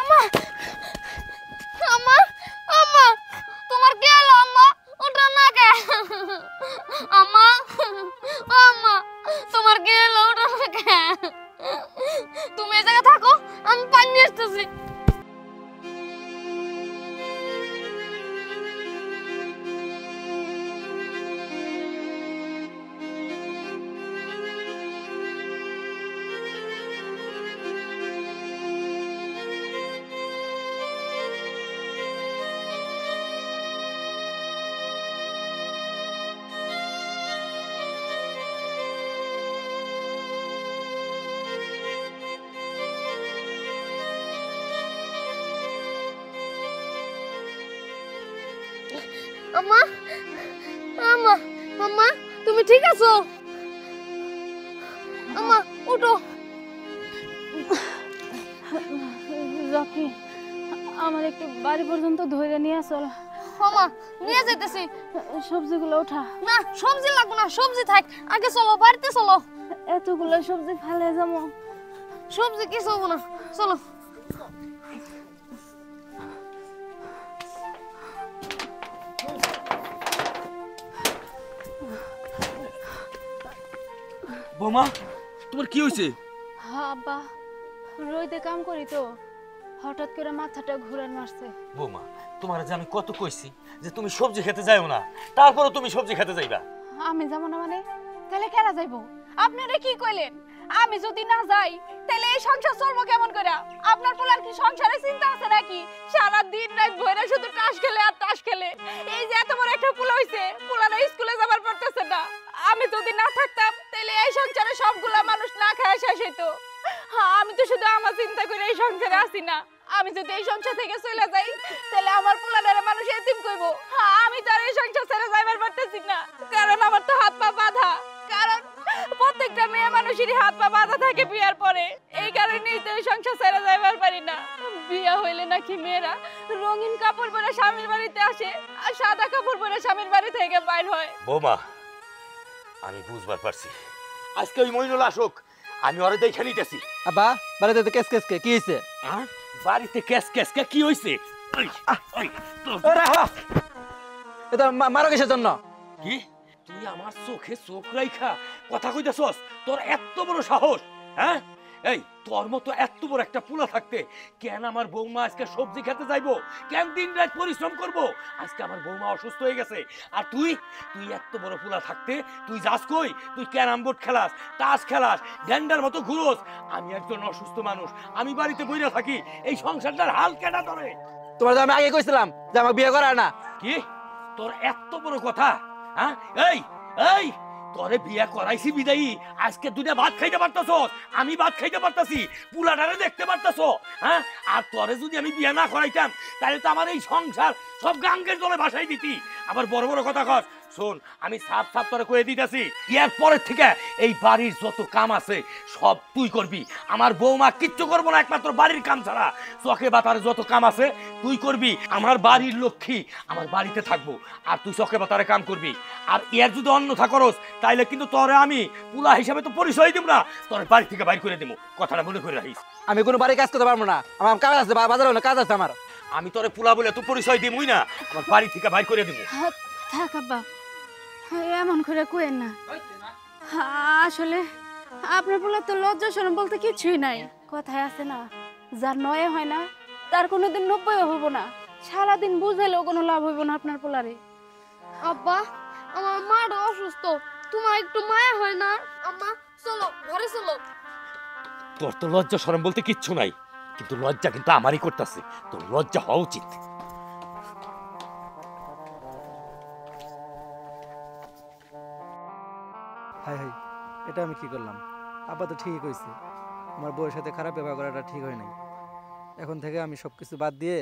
আম্মা আম্মা আম্মা তোমার কি হলো আম্মা ওঠো না কে আম্মা আম্মা তোমার কি হলো ওঠো না কে তুমি এই জায়গায় থাকো আমি পানি নিয়ে আসতেছি আম্মা আম্মা আম্মা তুমি ঠিক আছো আম্মা উঠো রকি আমার একটু বাড়ি পর্যন্ত ধরে নিয়ে চল আম্মা নিয়ে যাইতেছি সবজিগুলো ওঠা না সবজি লাগবে না সবজি থাক আগে চলো বাড়িতে চলো এতগুলো সবজি ফেলে যাবো সবজি কিছু হবো না চলো বোমা তোমার কি হয়েছে? হ্যাঁ আব্বা রইতে কাম করি তো হঠাৎ করে মাথাটা ঘুরান মারছে। বোমা তোমার যে আমি কত কইছি যে তুমি সবজি খেতে যাও না, তারপরে তুমি সবজি খেতে যাইবা। আমি যাবো না মানে? তাহলে কেনা যাইবো? আপনারা কি কইলেন আমি যদি না যাই তাহলে এই সংসার চলবো কেমন করে? আপনার পোলার কি সংসারে চিন্তা আছে নাকি? সারা দিন রাত ভইরা শুধু টাস খেলে আর টাস খেলে। এই যে এত বড় একটা পোলা হইছে, পোলারা স্কুলে যাবার পারতেছে না। আমি যদি না থাকতাম তাহলে এই সংসারে সবগুলা মানুষ না খায় শেষ হইতো। আমি তো শুধু আমার চিন্তা করে এই সংসারে আছি না। আমি যদি এই সংসার থেকে চলে যাই তাহলে আমার পোলারে মানুষ এতিম কইবো। আমি তো আর এই সংসার ছেড়ে যাইবার পারতেছি না, কারণ আমার তো হাত পা বাঁধা। কারণ প্রত্যেকটা মেয়ে মানুষেরই হাত পা বাঁধা থাকে বিয়ার পরে। এই কারণেই তো এই সংসার ছেড়ে যাইবার পারি না। বিয়া হইলে নাকি মেয়েরা রঙিন কাপড় পরে স্বামীর বাড়িতে আসে আর সাদা কাপড় পরে স্বামীর বাড়ি থেকে বাইর হয়। বোমা আমি বুঝবার পারছি, আজকে ওই মইনুল আসুক, আমি ওরে দেখে নিতেছি। আব্বা বাড়িতে তো কেস কেস কে কি হইছে? বাড়িতে কেস কেস কে কি হইছে? এটা মারো কিসের জন্য? কি তুই আমার চোখে চোখ রাইখা কথা কইতেছস? তোর এত বড় সাহস? হ্যাঁ এই তোর মতো এত বড় একটা পোলা থাকতে কেন আমার বৌমা আজকে সবজি খেতে যাইবো? কেন দিন রাত পরিশ্রম করব? আজকে আমার বৌমা অসুস্থ হয়ে গেছে, আর তুই এত বড় পোলা থাকতে তুই যাস কই? তুই ক্যারাম বোর্ড খেলাস, তাস খেলাস, গ্যান্ডার মতো ঘুরোস। আমি একজন অসুস্থ মানুষ, আমি বাড়িতে বইরা থাকি, এই সংসারটার হাল কেনা ধরে। তোমার তো আমি আগে কইছিলাম যে আমাকে বিয়ে করা না। কি তোর এত বড় কথা? হ্যাঁ এই এই তোরে বিয়ে করাইছি বিদায়ী আজকে দুটা ভাত খাইতে পারতাছস, আমি ভাত খাইতে পারতাছি, পুলাটারে দেখতে পারতাছ। হ্যাঁ আর তোরে যদি আমি বিয়ে না করাইতাম তাহলে তো আমার এই সংসার সব গাঙ্গের জলে ভাসাই দিতি। আবার বড় বড় কথা কস। শোন আমি সাফ সাফ তোরে কয়ে দিতেছি, এর পরের থেকে এই বাড়ির যত কাম আছে সব তুই করবি। আমার বৌমা কিচ্ছু করবো না, একমাত্র বাড়ির কাম ছাড়া। চকে বাতারে যত কাম আছে তুই করবি। আমার বাড়ির লক্ষ্মী আমার বাড়িতে থাকবো, আর তুই চকে বাতারে কাম করবি। আর এর যদি অন্যথা করস তাইলে কিন্তু তোরে আমি পুলা হিসাবে তো পরিচয় দিব না, তোর বাড়ি থেকে বাইর করে দিব। কথাটা মনে করে রাখিস। আমি কোনো বাড়ি কাজ করতে পারবো না, আমার কাজ আছে, বাজারে অনেক কাজ আছে আমার। আমি তোরে পুলা বলে তো পরিচয় দিবই না, আমার বাড়ি থেকে বাইর করে দিব। থাক আব্বা, এমন করে কইেন না। আসলে আপনার পোলা তো লজ্জা শরম বলতে কিছুই নাই। কথায় আছে না, যার নয় হয় না তার কোনোদিন 90 হবো না। সারাদিন বুঝাইলেও কোনো লাভ হইব না আপনার পোলারে। আব্বা আমার মাটা অসুস্থ, তোমার একটু মায়া হয় না? আম্মা চলো ঘরে চলো। তোর তো লজ্জা শরম বলতে কিচ্ছু নাই, কিন্তু লজ্জা কিন্তু আমারই করতেছে। তোর লজ্জা হওয়া উচিত। হাই হাই, এটা আমি কি করলাম? আব্বা তো ঠিকই কইছে, আমার বউয়ের সাথে খারাপ ব্যবহার করাটা ঠিক হয় নাই। এখন থেকে আমি সব কিছু বাদ দিয়ে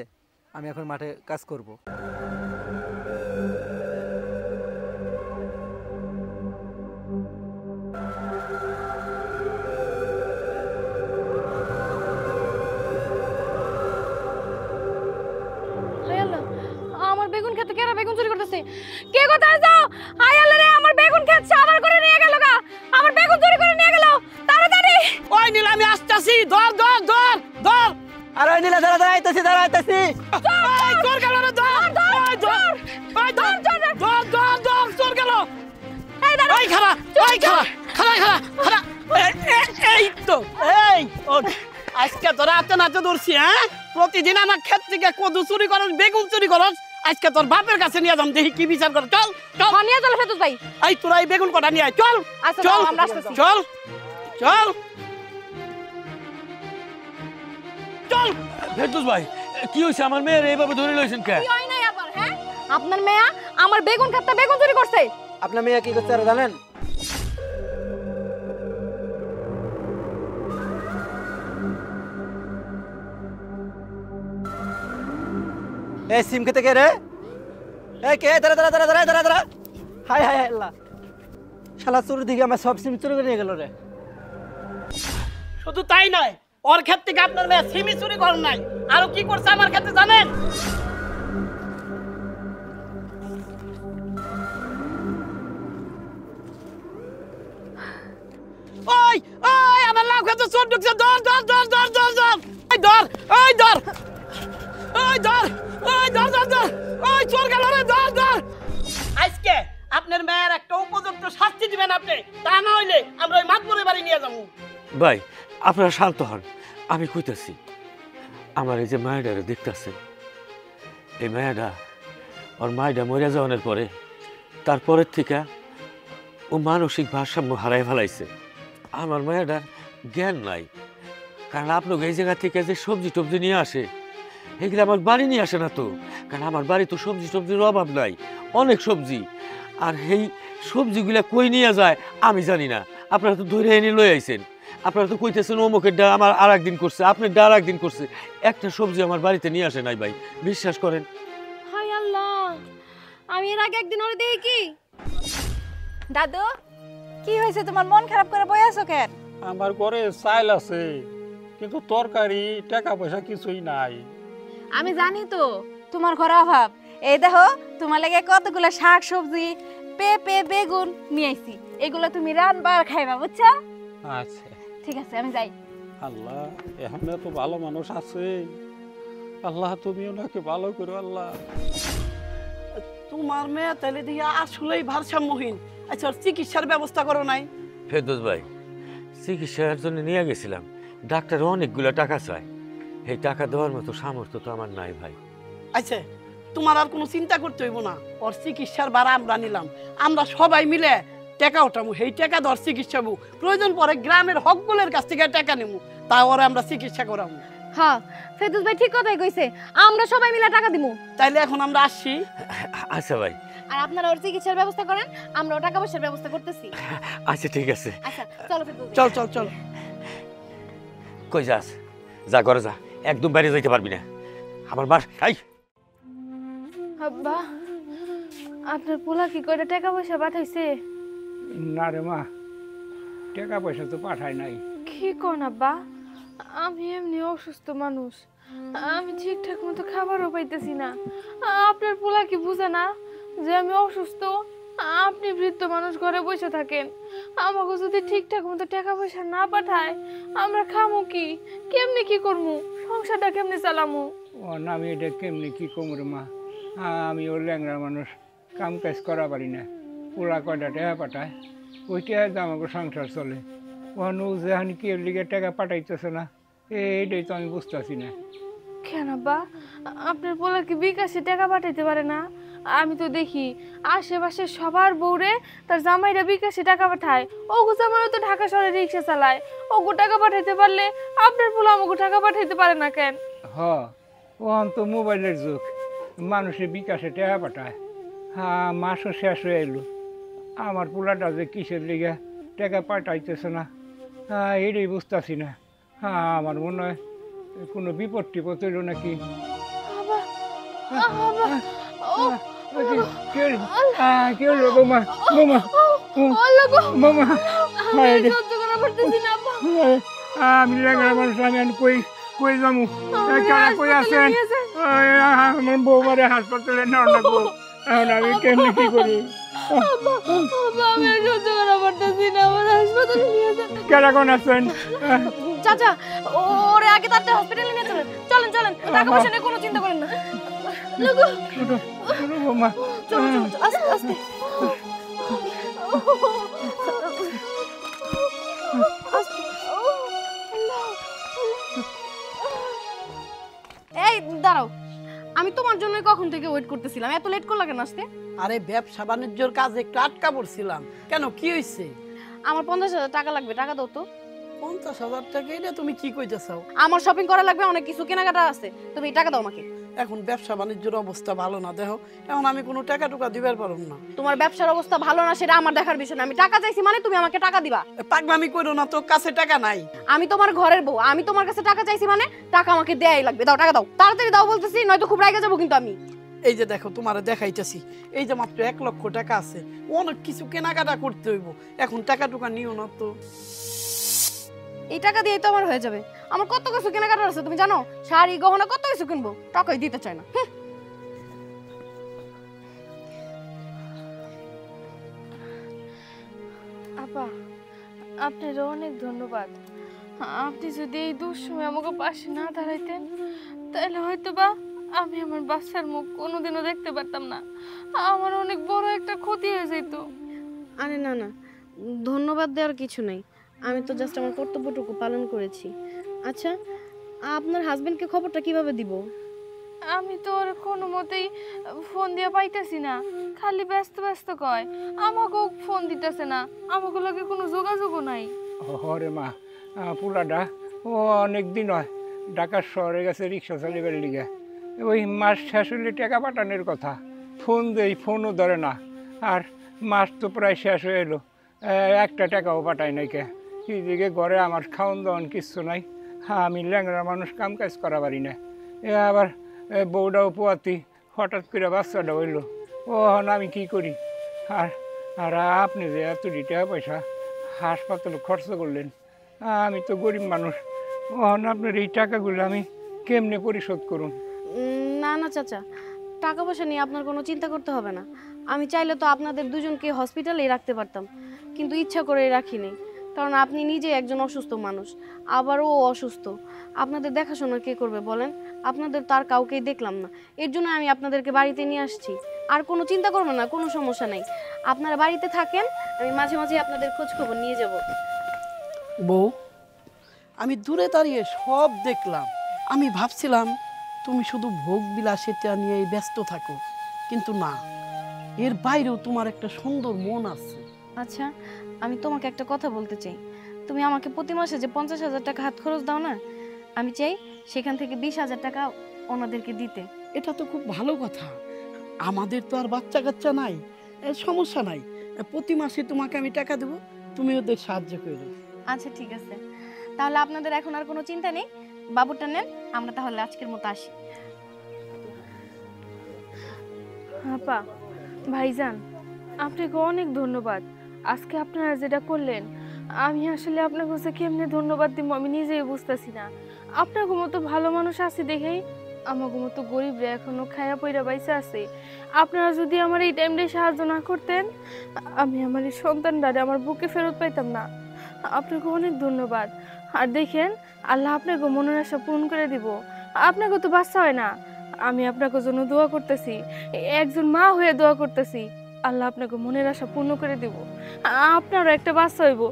আমি এখন মাঠে কাজ করব। আমার বেগুন খেতে কেরা বেগুন চুরি করতেছে? কে কোথায় যাও? হাই আল্লাহ রে, আমার বেগুন ক্ষেত সাবার করে নিয়ে গেল গা। আমার বেগুন চুরি করে নিয়ে গেল, তাড়াতাড়ি। ওই নীল আমি আসতাছি, ধর ধর ধর ধর। আর ওই নীলা দাঁড়া আইতাছি চোর গেল রে চোর গেল এই খালা এই তো এই ওঠ। আজকে তোরা হাতে নাতে ধরছি হ্যাঁ প্রতিদিন আমার ক্ষেত থেকে কদু চুরি করস বেগুন চুরি করস আজকে তোর বাপের কাছে নিয়ে যাম দেখি কি বিচার কর চল চল হ্যাঁ, নিয়ে চলো ফেরদৌস ভাই। এই তোরা এই বেগুন কটা নিয়ে আয় চল আচ্ছা, চল দাও, আমরা আসতেছি। চল চল চল ফেরদৌস ভাই কি হইছে আমার মেয়ের এইভাবে ধরে লইছেন কে কি হয় নাই আবার হ্যাঁ আপনার মেয়া আমার বেগুন ক্ষেতটা বেগুন চুরি করছে। আপনার মেয়ে কি করছে আর জানেন? এই সিম খেতে কে রে? এই কে? দাঁড়া। হায় আল্লাহ, শালা চুরি দিকে আমার সব সিম চুরি করে নিয়ে গেল রে। শুধু তাই নয় ওর ক্ষেত থেকে আপনার মেয়ে সিমি চুরি করেন নাই আরো কি করছে আমার ক্ষেতে জানেন ওই ওই আমার লাউ ক্ষেতে চোর ঢুকছে ধর এই ধর ওই চোর গেল রে ধর আজকে আপনার মেয়ের একটা উপযুক্ত শাস্তি দিবেন আপনি তা না হইলে আমরা ওই মাতবরের বাড়ি নিয়ে যাবো ভাই আপনারা শান্ত হন আমি কইতাছি আমার এই যে মায়েরারে দেখতাছেন এই মায়েরা ওর মায়েরা মরে যাওয়ার পরে তারপরের থেকে ও মানসিক ভারসাম্য হারাই ফেলাইছে আমার মায়েরার জ্ঞান নাই কারণ আপনাকে এই জায়গা থেকে যে সবজি টবজি নিয়ে আসে এগুলো আমার বাড়ি নিয়ে আসে না তো কারণ আমার বাড়ি তো সবজি টবজির অভাব নাই অনেক সবজি আর এই সবজিগুলা কই নিয়ে যায় আমি জানি না আপনারা তো ধরে এনে লই আইছেন আপনারা তো কইতেছেন অমুকের ডা আমার আর একদিন করছে আপনার ডা আর একদিন করছে একটা সবজি আমার বাড়িতে নিয়ে আসে নাই ভাই বিশ্বাস করেন হায় আল্লাহ আমি এর আগে একদিন ওরে দেখি কি দাদু কি হয়েছে তোমার মন খারাপ করে বই আছো কেন? আমার ঘরে চাইল আছে কিন্তু তরকারি টাকা পয়সা কিছুই নাই। আমি জানি তো তোমার ঘরে অভাব। এই দেখো তোমার লাগে কতগুলো শাক সবজি পেঁপে বেগুন নিয়ে আইছি, এগুলো তুমি রান্না আর খাইবা বুঝছো? আচ্ছা ঠিক আছে আমি যাই। আল্লাহ এখন তো ভালো মানুষ আছে, আল্লাহ তুমি ওনাকে ভালো করো আল্লাহ। তোমার মেয়ে তাহলে দিয়ে আসলেই ভারসাম্যহীন আচ্ছা ওর চিকিৎসার ব্যবস্থা করো নাই ফেরদৌস ভাই চিকিৎসার জন্য নিয়ে গেছিলাম ডাক্তার অনেকগুলো টাকা চায় এই টাকা দেওয়ার মতো সামর্থ্য তো আমার নাই ভাই আচ্ছা তোমার আর কোনো চিন্তা করতে হইব না ওর চিকিৎসার ভাড়া আমরা নিলাম আমরা সবাই মিলে টাকা উঠামু সেই টাকা ধর চিকিৎসা হবো প্রয়োজন পরে গ্রামের হকগুলোর কাছ থেকে টাকা নেবো তা ওরা আমরা চিকিৎসা করাবো হ্যাঁ ফেরদৌস ভাই ঠিক কথাই কইছে, আমরা সবাই মিলে টাকা দিমু। তাইলে এখন আমরা আসছি আচ্ছা ভাই আর আপনারা ওর চিকিৎসার ব্যবস্থা করেন, আমরা টাকা পয়সার ব্যবস্থা করতেছি। আচ্ছা ঠিক আছে আচ্ছা চলো ফেরদৌস ভাই। চল চল চল কই যাস যা ঘরে যা একদম বাইরে যাইতে পারবি না আমার মার আই আব্বা আপনার পোলা কি করে টাকা পয়সা পাঠাইছে? না রে মা, টাকা পয়সা তো পাঠায় নাই। কি কোন আব্বা, আমি এমনি অসুস্থ মানুষ, আমি ঠিকঠাক মতো খাবারও পাইতেছি না। আপনার পোলা কি বুঝে না যে আমি অসুস্থ? আপনি বৃদ্ধ মানুষ ঘরে বসে থাকেন, আমাকে যদি ঠিকঠাক মতো টাকা পয়সা না পাঠায় আমরা খামু কি, কেমনে কি করবো, সংসারটা কেমনে চালামু? ও না আমি এটা কেমনি কি কমু রে মা, আমি ওর ল্যাংড়া মানুষ, কাম কাজ করা পারি না। পোলা কয়টা টাকা পাঠায় ওইটা আমাকে সংসার চলে। ও যেখান কি এর লিগে টাকা পাঠাইতেছে না এইটাই তো আমি বুঝতেছি না। কেন আব্বা, আপনার পোলা কি বিকাশে টাকা পাঠাইতে পারে না? আমি তো দেখি আশেপাশে সবার বউরে তার জামাইরা বিকাশে টাকা পাঠায়, ওগো জামাইও তো ঢাকা শহরে রিক্সা চালায়, ওগো টাকা পাঠাইতে পারলে আপনার পোলা আমাকে টাকা পাঠাইতে পারে না কেন? ও তো মোবাইলের যুগ, মানুষের বিকাশে টাকা পাঠায়। হ্যাঁ মাসও শেষ হয়ে এলো, আমার পোলাটা যে কিসের লিগে টাকা পাঠাইতেছে না এটাই বুঝতেছি না। আমার মনে হয় কোনো বিপদ টিপদ হইল নাকি। কি হলো বৌমা? বৌমা বৌমা আমি ল্যাংড়া মানুষ, আমি কই কই যাবো, কই আছেন? আমার বৌমারে হাসপাতালে নেওয়া লাগবো, এখন আমি কেমনি কি করি? কেন আছেন? চাচা ওরে আগে তাড়াতাড়ি হসপিটালে নিয়ে চলেন, চলো টাকা পয়সা নিয়ে কোনো চিন্তা করেন না লাগো ছোটো ছোটো বৌমা চলো চলো চলো, আস্তে আস্তে এই দাঁড়াও, আমি তোমার জন্য কখন থেকে ওয়েট করতেছিলাম, এত লেট করলা কেন আসতে? আরে ব্যবসা বাণিজ্যর কাজে একটু আটকা পড়ছিলাম। কেন, কি হয়েছে? আমার 50,000 টাকা লাগবে, টাকা দাও তো। 50,000 টাকা? এটা তুমি কি কইতে চাও? আমার শপিং করা লাগবে, অনেক কিছু কেনাকাটা আছে, তুমি টাকা দাও আমাকে। এখন ব্যবসা বাণিজ্যের অবস্থা ভালো না, দেখো এখন আমি কোনো টাকা টুকা দিবার পারব না। তোমার ব্যবসার অবস্থা ভালো না সেটা আমার দেখার বিষয় না, আমি টাকা চাইছি মানে তুমি আমাকে টাকা দিবা। পাগলামি করো না, তো কাছে টাকা নাই। আমি তোমার ঘরের বউ, আমি তোমার কাছে টাকা চাইছি মানে টাকা আমাকে দেয়াই লাগবে। দাও টাকা দাও, তাড়াতাড়ি দাও বলতেছি, নয়তো খুব রাগে যাবো কিন্তু আমি। এই যে দেখো, তোমারে দেখাইতেছি, এই যে মাত্র 1 লক্ষ টাকা আছে, অনেক কিছু কেনাকাটা করতে হইব, এখন টাকা টুকা নিও না তো। এই টাকা দিয়েই তো আমার হয়ে যাবে, আমার কত কিছু কেনাকাটা আছে তুমি জানো, শাড়ি গহনা কত কিছু কিনবো, টাকাই দিতে চায় না। আপা, আপনার অনেক ধন্যবাদ। আপনি যদি এই দুঃসময় আমাকে পাশে না দাঁড়াইতেন তাহলে হয়তো বা আমি আমার বাচ্চার মুখ কোনোদিনও দেখতে পারতাম না, আমার অনেক বড় একটা ক্ষতি হয়ে যেত। আরে না না, ধন্যবাদ দেওয়ার কিছু নাই, আমি তো জাস্ট আমার কর্তব্যটুকু পালন করেছি। আচ্ছা, আপনার হাজবেন্ডকে খবরটা কিভাবে দিব? আমি তো ওর কোনো মতেই ফোন দিয়ে পাইতেছি না, খালি ব্যস্ত ব্যস্ত কয়, আমাকেও ফোন দিতেছে না, আমাকে লগে কোনো যোগাযোগও নাই। হরে মা, পোলাটা ও অনেক দিন হয় ঢাকার শহরে গেছে রিক্সা চালিবার লিগে, ওই মাস শেষ হলে টাকা পাঠানোর কথা, ফোন দেই ফোনও ধরে না, আর মাস তো প্রায় শেষ হয়ে এলো, একটা টাকাও পাঠায় নাই কে। এদিকে ঘরে আমার খাওয়ান দাওয়ান কিচ্ছু নাই, আমি ল্যাংড়া মানুষ কাম কাজ করা পারি না, আবার বউটাও পোয়াতি, হঠাৎ করে বাচ্চাটা হইলো, ও আমি কি করি? আর আর আপনি যে এত টাকা পয়সা হাসপাতালে খরচ করলেন, আমি তো গরিব মানুষ, আপনার এই টাকাগুলো আমি কেমনে পরিশোধ করুন? না না চাচা, টাকা পয়সা নিয়ে আপনার কোনো চিন্তা করতে হবে না, আমি চাইলে তো আপনাদের দুজনকে হসপিটালেই রাখতে পারতাম, কিন্তু ইচ্ছা করে রাখিনি, কারণ আপনি নিজে একজন অসুস্থ মানুষ, আবারও অসুস্থ, আপনাদের দেখাশোনা কে করবে বলেন? আপনাদের তার কাউকেই দেখলাম না, এর জন্য আমি আপনাদেরকে বাড়িতে নিয়ে আসছি। আর কোনো চিন্তা করবেন না, কোনো সমস্যা নেই, আপনারা বাড়িতে থাকেন, আমি মাঝে মাঝে আপনাদের খোঁজ খবর নিয়ে যাব। বউ, আমি দূরে দাঁড়িয়ে সব দেখলাম, আমি ভাবছিলাম তুমি শুধু ভোগ বিলাসিতা নিয়ে ব্যস্ত থাকো, কিন্তু না, এর বাইরেও তোমার একটা সুন্দর মন আছে। আচ্ছা, আমি তোমাকে একটা কথা বলতে চাই, তুমি আমাকে প্রতি মাসে যে 50,000 টাকা হাত খরচ দাও না, আমি চাই সেখান থেকে 20,000 টাকা ওনাদেরকে দিতে। এটা তো খুব ভালো কথা, আমাদের তো আর বাচ্চা কাচ্চা নাই, সমস্যা নাই, প্রতি মাসে তোমাকে আমি টাকা দেবো, তুমি ওদের সাহায্য করো। আচ্ছা ঠিক আছে, তাহলে আপনাদের এখন আর কোনো চিন্তা নেই, বাবুটা নেন, আমরা তাহলে আজকের মতো আসি। আপা, ভাইজান, আপনাকে অনেক ধন্যবাদ। আজকে আপনারা যেটা করলেন, আমি আসলে আপনার কাছে কেমনে ধন্যবাদ দিব আমি নিজেই বুঝতেছি না। আপনার মতো ভালো মানুষ আছে দেখেই আমাকে মতো গরিবরা এখনো খায়া পয়রা বাইসে আছে। আপনারা যদি আমার এই টাইমটাই সাহায্য না করতেন, আমি আমার এই সন্তানটারে আমার বুকে ফেরত পাইতাম না। আপনাকে অনেক ধন্যবাদ। আর দেখেন, আল্লাহ আপনাকে মনের আশা পূরণ করে দিব। আপনাকে তো বাচ্চা হয় না, আমি আপনাকে জন্য দোয়া করতেছি, একজন মা হয়ে দোয়া করতেছি, আল্লাহ আপনাকে মনের আশা পূর্ণ করে দিব, আপনারও একটা বাচ্চা হইব,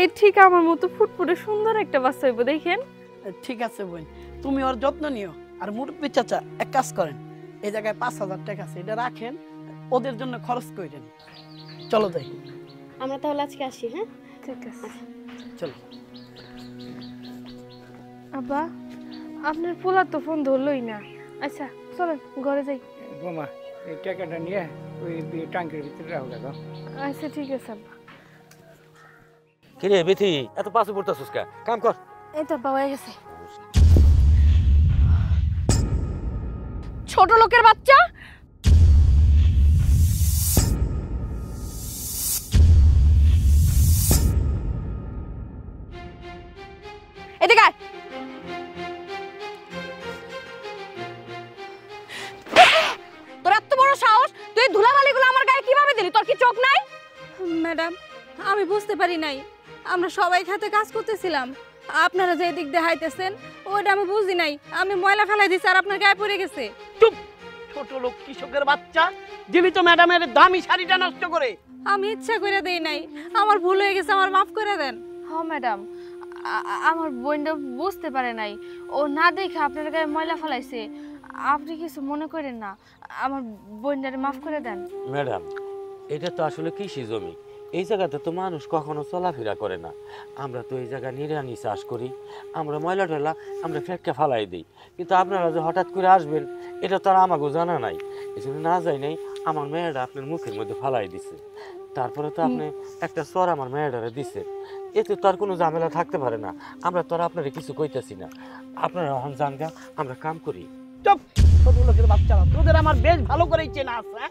এই ঠিক আমার মতো ফুটফুটে সুন্দর একটা বাচ্চা হইব। দেখেন, ঠিক আছে বোন, তুমি ওর যত্ন নিও। আর মুরব্বী চাচা এক কাজ করেন, এই জায়গায় 5,000 টাকা আছে, এটা রাখেন, ওদের জন্য খরচ করেন। চলো যাই, আমরা তাহলে আজকে আসি। হ্যাঁ ঠিক আছে। চলো। আব্বা, আপনার পোলা তো ফোন ধরলই না। আচ্ছা চলেন ঘরে যাই। বোমা, এই টাকাটা নিয়ে ওই ট্যাঙ্কের ভিতরে রাখো দাদা। আচ্ছা ঠিক আছে আব্বা। কিরে বেথি, এত পাশে পড়তাছিস কা? কাম কর। এই তো আব্বা হয়ে গেছে। ছোট লোকের বাচ্চা, এদিকে আয়। তোর এত বড় সাহস, তুই ধুলাবালিগুলো আমার গায়ে কিভাবে দিলি? তোর কি চোখ নাই? ম্যাডাম, আমি বুঝতে পারি নাই, আমরা সবাই খাতে কাজ করতেছিলাম, আপনারা যে দিক দিয়ে হাইতেছেন ওইটা আমি বুঝি নাই, আমি ময়লা ফেলাই দিছি আর আপনার গায়ে পড়ে গেছে। চুপ, ছোট লোক কৃষকের বাচ্চা, যিনি তো ম্যাডামের দামি শাড়িটা নষ্ট করে। আমি ইচ্ছা করে দেই নাই, আমার ভুল হয়ে গেছে, আমার মাফ করে দেন। হ্যাঁ ম্যাডাম, আমার বোনটা বুঝতে পারে নাই, ও না দেখে আপনার গায়ে ময়লা ফেলাইছে। আপনি কিছু মনে করেন না, আমার বোনটারে মাফ করে দেন। ম্যাডাম, এটা তো আসলে কৃষি জমি, এই জায়গাতে তো মানুষ কখনো চলাফেরা করে না। আমরা তো এই জায়গায় নিরানি চাষ করি, আমরা ময়লা টয়লা আমরা ফেঁকে ফালাই দিই, কিন্তু আপনারা যে হঠাৎ করে আসবেন এটা তো আর আমাকেও জানা নাই। এই জন্য না যাই নাই আমার মেয়েটা আপনার মুখের মধ্যে ফালাই দিছে, তারপরে তো আপনি একটা চর আমার মেয়েটারে দিছে, এতে তো আর কোনো ঝামেলা থাকতে পারে না। আমরা তো আর আপনারা কিছু কইতেছি না, আপনারা এখন জানগা, আমরা কাম করি। চুপ, ছোট লোকের বাচ্চারা, তোদের আমার বেশ ভালো করেই চেনা আছে।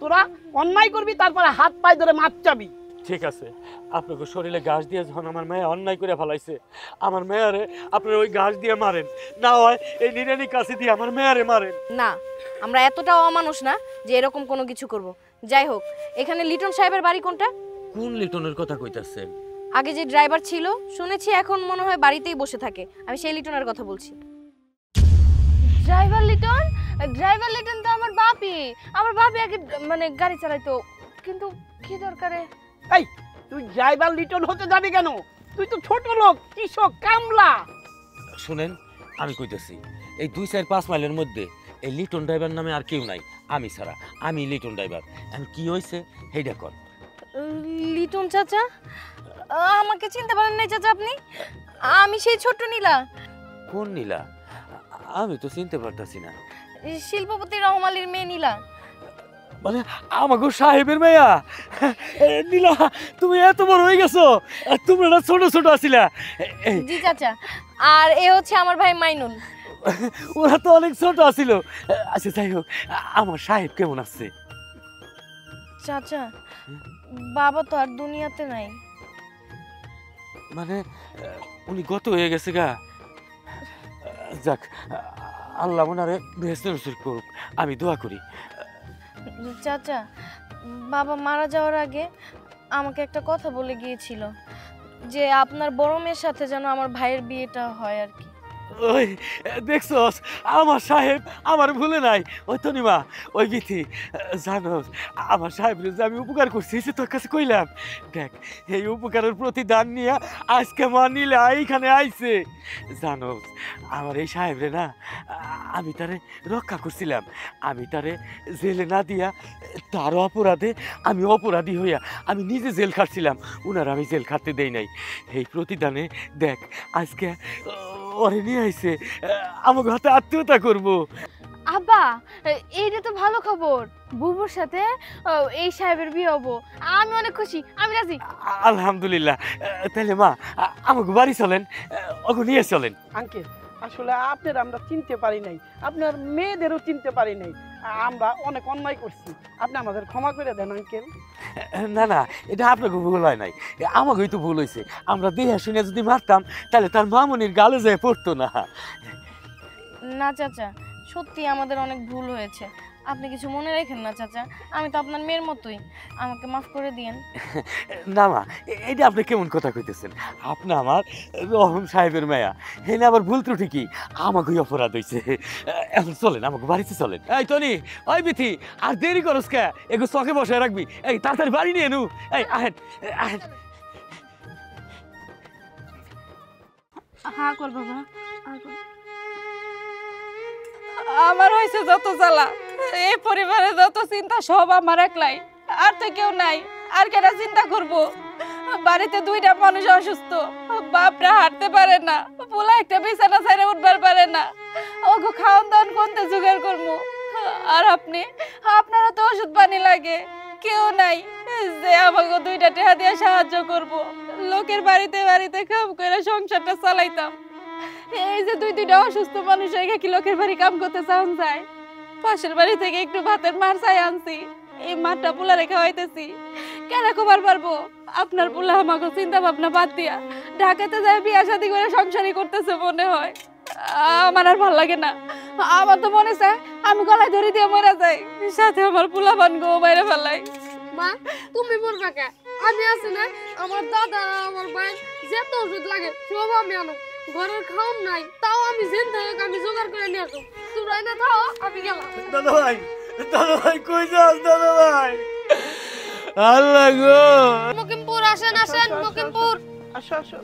তোরা অন্যায় করবি, তারপরে হাত পায়ে ধরে মাপ চাবি। ঠিক আছে, আপনাকে শরীরে ঘাস দিয়ে যখন আমার মেয়ে অন্যায় করে ফেলাইছে, আমার মেয়ারে আপনার ওই ঘাস দিয়ে মারেন, না হয় এই নিরানি কাছে দিয়ে আমার মেয়ারে মারেন। না, আমরা এতটাও অমানুষ না যে এরকম কোনো কিছু করব। যাই হোক, এখানে লিটন সাহেবের বাড়ি কোনটা? কোন লিটনের কথা কইতাছেন? আগে যে ড্রাইভার ছিল শুনেছি এখন মনে হয় বাড়িতেই বসে থাকে, আমি সেই লিটনের কথা বলছি। ড্রাইভার লিটন? ড্রাইভার লিটন তো আমার বাপি। আমার বাপি আগে মানে গাড়ি চালাইতো, কিন্তু কি দরকারে? এই, তুই ড্রাইভার লিটন হতে যাবি কেন? তুই তো ছোট লোক, কৃষক, কামলা। শুনেন, আমি কইতেছি, এই 2-4-5 মাইলের মধ্যে এই লিটন ড্রাইভার নামে আর কেউ নাই, আমি ছাড়া। আমি লিটন ড্রাইভার। এখন কি হয়েছে সেইটা কর। লিটন চাচা? আমাকে চিনতে পারেন নাই চাচা আপনি? আমি সেই ছোট্ট নীলা। কোন নীলা? আমি তো চিনতে পারতাছি না। শিল্পপতি রহম আলীর মেয়ে নীলা। মানে আমাকে সাহেবের মেয়া? নীলা, তুমি এত বড় হয়ে গেছো, তোমরা না ছোট ছোট আছিলা। জি চাচা, আর এ হচ্ছে আমার ভাই মাইনুল। ওরা তো অনেক ছোট আছিল। আচ্ছা যাই হোক, আমার সাহেব কেমন আছে? চাচা, বাবা তো আর দুনিয়াতে নাই। মানে উনি গত হয়ে গেছে গা। যাক, আল্লাহ ওনারে বেহেশতে নসিব করুক, আমি দোয়া করি। চাচা, বাবা মারা যাওয়ার আগে আমাকে একটা কথা বলে গিয়েছিল যে আপনার বড় মেয়ের সাথে যেন আমার ভাইয়ের বিয়েটা হয় আর কি। ওই দেখছস, আমার সাহেব আমার ভুলে নাই। ওই তনিমা, ওই গীতি জানোস, আমার সাহেবের যে আমি উপকার করছি সে তোর কাছে কইলাম। দেখ, এই উপকারের প্রতিদান নিয়ে আজকে মা নিলে এইখানে আইছে। জানোস, আমার এই সাহেবরে না আমি তারে রক্ষা করছিলাম। আমি তারে জেলে না দিয়া তার অপরাধে আমি অপরাধী হইয়া আমি নিজে জেল খাটছিলাম, উনার আমি জেল খাটতে দেই নাই। এই প্রতিদানে দেখ আজকে ওরে নিয়ে আইছে, আমাকে হাতে আত্মীয়তা করবো। আব্বা, এইটা তো ভালো খবর। বুবুর সাথে এই সাহেবের বিয়ে হবো, আমি অনেক খুশি, আমি রাজি। আলহামদুলিল্লাহ। তাহলে মা, আমাকে বাড়ি চলেন, ওকে নিয়ে চলেন। আঙ্কেল, আসলে আপনার আমরা চিনতে পারি নাই, আপনার মেয়েদেরও চিনতে পারি নাই। আমরা অনেক অন্যায় করছি, আপনি আমাদের ক্ষমা করে দেন আঙ্কেল। না না, এটা আপনাকে ভুল হয় নাই, আমাকেই তো ভুল হয়েছে। আমরা দেহে শুনে যদি মারতাম তাহলে তার মামনির গালে যায় পড়তো না। না চাচা, সত্যি আমাদের অনেক ভুল হয়েছে, আপনি কিছু মনে রাখেন না চাচা। আমি তো আপনার মেয়ের মতোই, আমাকে মাফ করে দিয়েন। না মা, এটা আপনি কেমন কথা কইতেছেন? আপনি আমার রহম সাহেবের মেয়া, হেনে আবার ভুল ত্রুটি কি? আমাকেই অপরাধ হয়েছে। এখন চলেন, আমাকে বাড়িতে চলেন। এই টনি, ওই বিথি, আর দেরি করস কে? এগো চকে বসায় রাখবি। এই তাড়াতাড়ি বাড়ি নিয়ে নু। এই আহেন আহেন। হ্যাঁ কর বাবা, আমার হয়েছে যত জ্বালা, এই পরিবারে যত চিন্তা সব আমার একলাই, আর তো কেউ নাই। আর কেনা চিন্তা করব? বাড়িতে 2টা মানুষ অসুস্থ, বাপরা হাঁটতে পারে না, পোলা একটা বিছানা ছেড়ে উঠবার পারে না, ওগো খাওয়ান দাওয়ান কোনতে জোগাড় করবো? আর আপনি, আপনারও তো ওষুধ পানি লাগে, কেউ নাই যে আমাকে 2টা টাকা দিয়ে সাহায্য করব। লোকের বাড়িতে বাড়িতে কাম করে সংসারটা চালাইতাম। এই যে 2টা অসুস্থ মানুষ একে কি লোকের বাড়ি কাম করতে চান যায়? পাশের বাড়ি থেকে একটু ভাতের মার চাই আনছি, এই মারটা পোলা রেখে হইতেছি। কেন কবার পারবো? আপনার পোলা আমাকে চিন্তা ভাবনা বাদ দিয়া ঢাকাতে যায় বিয়া শাদী করে সংসারই করতেছে মনে হয়। আমার আর ভাল লাগে না, আমার তো মনে চায় আমি গলায় ধরে দিয়ে মরে যাই, সাথে আমার পোলা বান গো বাইরে ফেলাই। মা, তুমি মরবা কে? আমি আছি না, আমার দাদা আমার ভাই যত ওষুধ লাগে সব আমি আনো। ঘরের খাওন নাই, তাও আমি জেন থেকে আমি জোগাড় করে নিয়ে আসো। তোমরা না থাও, আমি গেলাম। দাদা ভাই কই যাস দাদা ভাই? আল্লাহ গো, মকিমপুর আসেন, আসেন মকিমপুর। আসো আসো।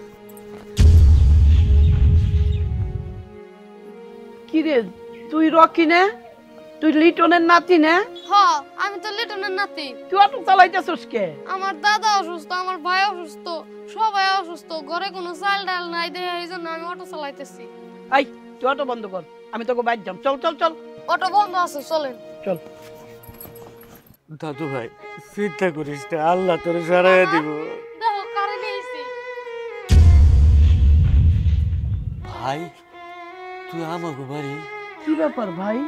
কি রে, তুই রকি না? তুই লিটনের নাতি না? হ, আমি তো লিটনের নাতি। তুই অটো চালাইতেছস কে? আমার দাদা অসুস্থ, আমার ভাই অসুস্থ, সবাই অসুস্থ, ঘরে কোনো চাল ডাল নাই, দেখে এই জন্য আমি অটো চালাইতেছি। আই, তুই অটো বন্ধ কর, আমি তোকে বাইর যাম। চল চল চল অটো বন্ধ আছে, চলেন। চল। দাদু ভাই চিন্তা করিস না, আল্লাহ তোরে সারাইয়া দিব। দেখো কারে নিয়েছি। ভাই তুই আমাকে বাড়ি? কি ব্যাপার ভাই?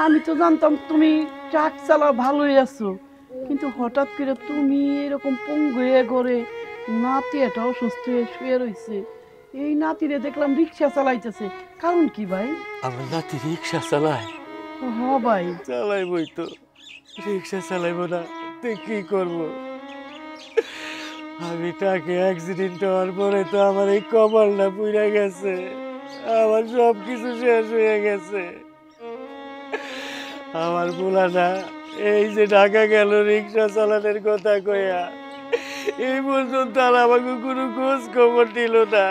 আমি তো জানতাম তুমি ট্রাক চালাও, ভালোই আছো, কিন্তু হঠাৎ করে তুমি এরকম পঙ্গু হয়ে ঘরে, নাতি এটা অসুস্থ হয়ে শুয়ে রয়েছে। এই নাতিরে দেখলাম রিক্সা চালাইতেছে, কারণ কি ভাই? আমার নাতি রিক্সা চালায়। হ ভাই, চালাইবই তো, রিক্সা চালাইবো না তুই কি করবো? আমি তাকে অ্যাক্সিডেন্ট হওয়ার পরে তো আমার এই কপালটা পুড়ে গেছে, আমার সব কিছু শেষ হয়ে গেছে। আমার পোলাটা এই যে ঢাকা গেল রিক্সা চালানোর কথা কইয়া, এই পর্যন্ত আর আমাকে কোনো খোঁজ খবর দিল না।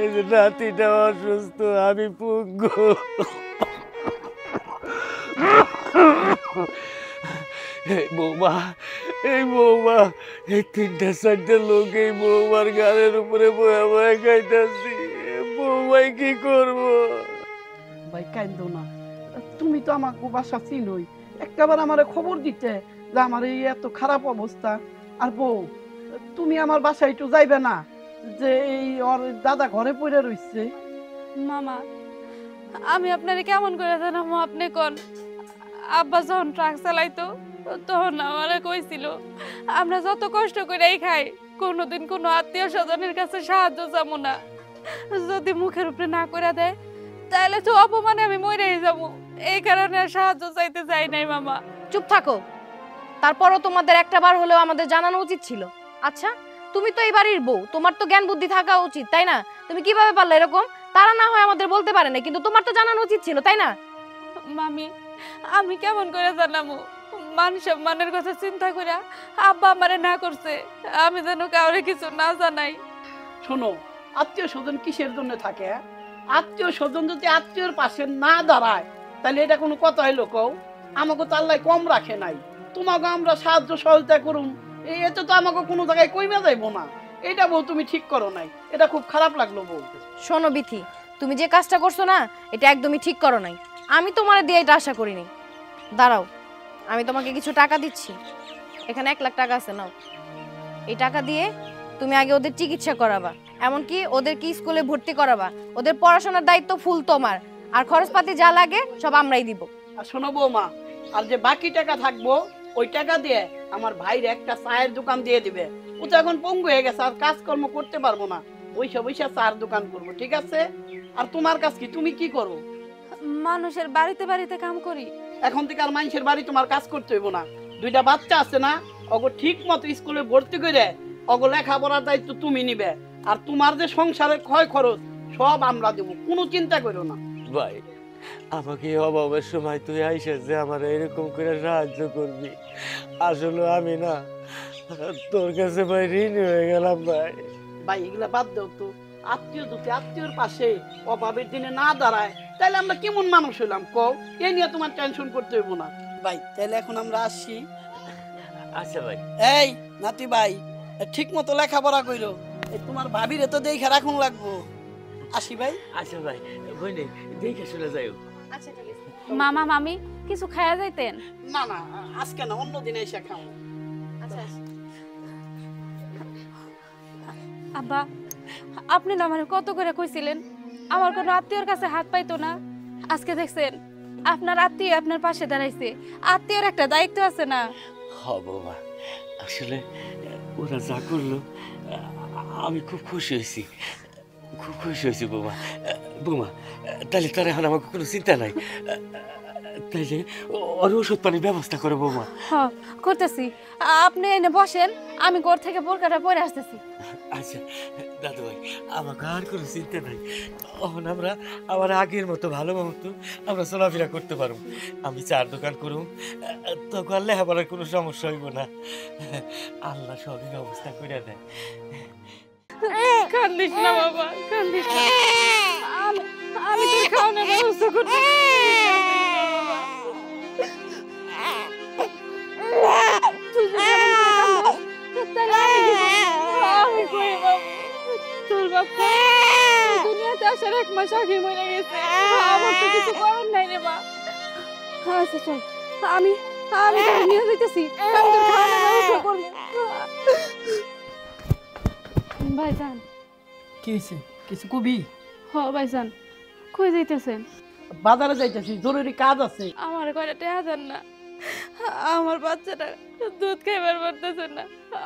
এই যে নাতিটা অসুস্থ, আমি পুঙ্গু। এই বৌমা এই 3-4টা লোক এই বৌমার গানের উপরে বয়া বয়া খাইতেছি, বৌমাই কি করবো? ভাই কান্দো না, তুমি তো আমাকে বাসা চিনোই, একটাবার আমারে খবর দিতে যে আমার এই এত খারাপ অবস্থা। আর বউ, তুমি আমার বাসায় একটু যাইবে না, যে এই ওর দাদা ঘরে পড়ে রইছে। মামা, আমি আপনারে কেমন করে জানাবো? আপনি কোন আব্বা যখন ট্রাক চালাইতো তখন আমারে কইছিল আমরা যত কষ্ট করেই খাই, কোনোদিন কোনো আত্মীয় স্বজনের কাছে সাহায্য চাবো না, যদি মুখের উপরে না করে দেয় তাহলে তো অপমানে আমি মরেই যাব। এই কারণে আর সাহায্য চাইতে যাই নাই মামা। চুপ থাকো। তারপরও তোমাদের একটা বার হলেও আমাদের জানানো উচিত ছিল। আচ্ছা, তুমি তো এই বাড়ির বউ, তোমার তো জ্ঞান বুদ্ধি থাকা উচিত, তাই না? তুমি কিভাবে পারলে এরকম? তারা না হয় আমাদের বলতে পারে না, কিন্তু তোমার তো জানানো উচিত ছিল, তাই না? মামি, আমি কেমন করে জানাবো? মান সম্মানের কথা চিন্তা করে আব্বা আমারে না করছে, আমি যেন কাউরে কিছু না জানাই। শোনো, আত্মীয় স্বজন কিসের জন্য থাকে? আত্মীয় স্বজন যদি আত্মীয়র পাশে না দাঁড়ায় তাহলে এটা কোনো কথা হইলো? কও, আমাকে তো আল্লাহ কম রাখে নাই, তোমাকে আমরা সাহায্য সহযোগিতা করুন, এতে তো আমাকে কোনো জায়গায় কইমা যাইবো না। এটা বউ তুমি ঠিক করো নাই, এটা খুব খারাপ লাগলো বউ। শোনো বিথি, তুমি যে কাজটা করছো না, এটা একদমই ঠিক করো নাই। আমি তোমার দিয়ে এটা আশা করিনি। দাঁড়াও, আমি তোমাকে কিছু টাকা দিচ্ছি, এখানে 1 লাখ টাকা আছে, নাও। এই টাকা দিয়ে তুমি আগে ওদের চিকিৎসা করাবা, এমনকি ওদেরকে স্কুলে ভর্তি করাবা। ওদের পড়াশোনার দায়িত্ব ফুল তোমার, আর খরচপাতি যা লাগে সব আমরাই দিব। আর শোনো বৌমা, আর যে বাকি টাকা থাকবো ওই টাকা দিয়ে আমার ভাইয়ের একটা চায়ের দোকান দিয়ে দিবে। ও তো এখন পঙ্গু হয়ে গেছে, আর কাজকর্ম করতে পারবো না, ওইসব চায়ের দোকান করবো, ঠিক আছে? আর তোমার কাজ কি, তুমি কি করো? মানুষের বাড়িতে বাড়িতে কাম করি। এখন থেকে আর মানুষের বাড়ি তোমার কাজ করতে হইব না। 2টা বাচ্চা আছে না, ওগো ঠিক মতো স্কুলে ভর্তি করে ওগো লেখাপড়ার দায়িত্ব তুমি নিবে, আর তোমার যে সংসারের ক্ষয় খরচ সব আমরা দেবো, কোনো চিন্তা করো না। ভাই আমাকে এই অভাবের সময় তুই আইসা যে আমার এরকম করে সাহায্য করবি, আসলে আমি না তোর কাছে ভাই ঋণী হয়ে গেলাম ভাই। ভাই এগুলা বাদ দাও তো, আত্মীয় যদি আত্মীয়র পাশে অভাবের দিনে না দাঁড়ায় তাহলে আমরা কেমন মানুষ হইলাম কও? এ নিয়ে তোমার টেনশন করতে হইব না ভাই। তাহলে এখন আমরা আসছি। আচ্ছা ভাই। এই নাতি ভাই, ঠিক মতো লেখাপড়া কইরো, তোমার ভাবিরে তো দেখে রাখুন লাগবো। আসি ভাই। আচ্ছা ভাই, বইনে দেখে শুনে যাইও। আচ্ছা ঠিক আছে। মামা মামি কিছু খায়া যাইতেন? না না, আজকে না, অন্য দিনে এসে খাবো। আচ্ছা, আব্বা, আপনি না আমার কত করে কইছিলেন আমার কোনো আত্মীয়র কাছে হাত পাইতো না, আজকে দেখছেন আপনার আত্মীয় আপনার পাশে দাঁড়াইছে। আত্মীয়র একটা দায়িত্ব আছে না? হব মা, আসলে ওরা যা করলো আমি খুব খুশি হয়েছি। খুব খুশি হয়েছি বৌমা। বৌমা, তাহলে তোর এখন আমাকে কোনো চিন্তা নাই। তাইলে ওর ওষুধ পানির ব্যবস্থা করো বৌমা। হ্যাঁ করতেছি, আপনি এনে বসেন, আমি ঘর থেকে বোরকাটা পরে আসতেছি। আচ্ছা দাদু ভাই, আমাকে আর কোনো চিন্তা নাই। এখন আমরা আবার আগের মতো ভালো মতো আমরা চলাফেরা করতে পারবো। আমি চার দোকান করুম, তখন আর লেখাপড়ার কোনো সমস্যা হইব না। আল্লাহ সবই ব্যবস্থা করে দেয়। কান্দিস না বাবা, কান্দিস না। আমি তোর খাওয়ানোর ব্যবস্থা করতে তোর বাবা দুনিয়াতে আসার 1 মাস আগে মরে গেছে, আমার তো কিছু করার নাই রে মা। আচ্ছা চল, আমি তোকে নিয়ে যাইতেছি, আমি তোর খাওয়ানোর ব্যবস্থা করবো। ভাইজান কি হয়েছে, কিছু কবি? হ ভাইজান, কই যাইতেছেন? বাজারে যাইতেছি, জরুরি কাজ আছে। আমার কয়টা টাকা দেন না, আমার বাচ্চাটা দুধ খাইবার পারতেছে না,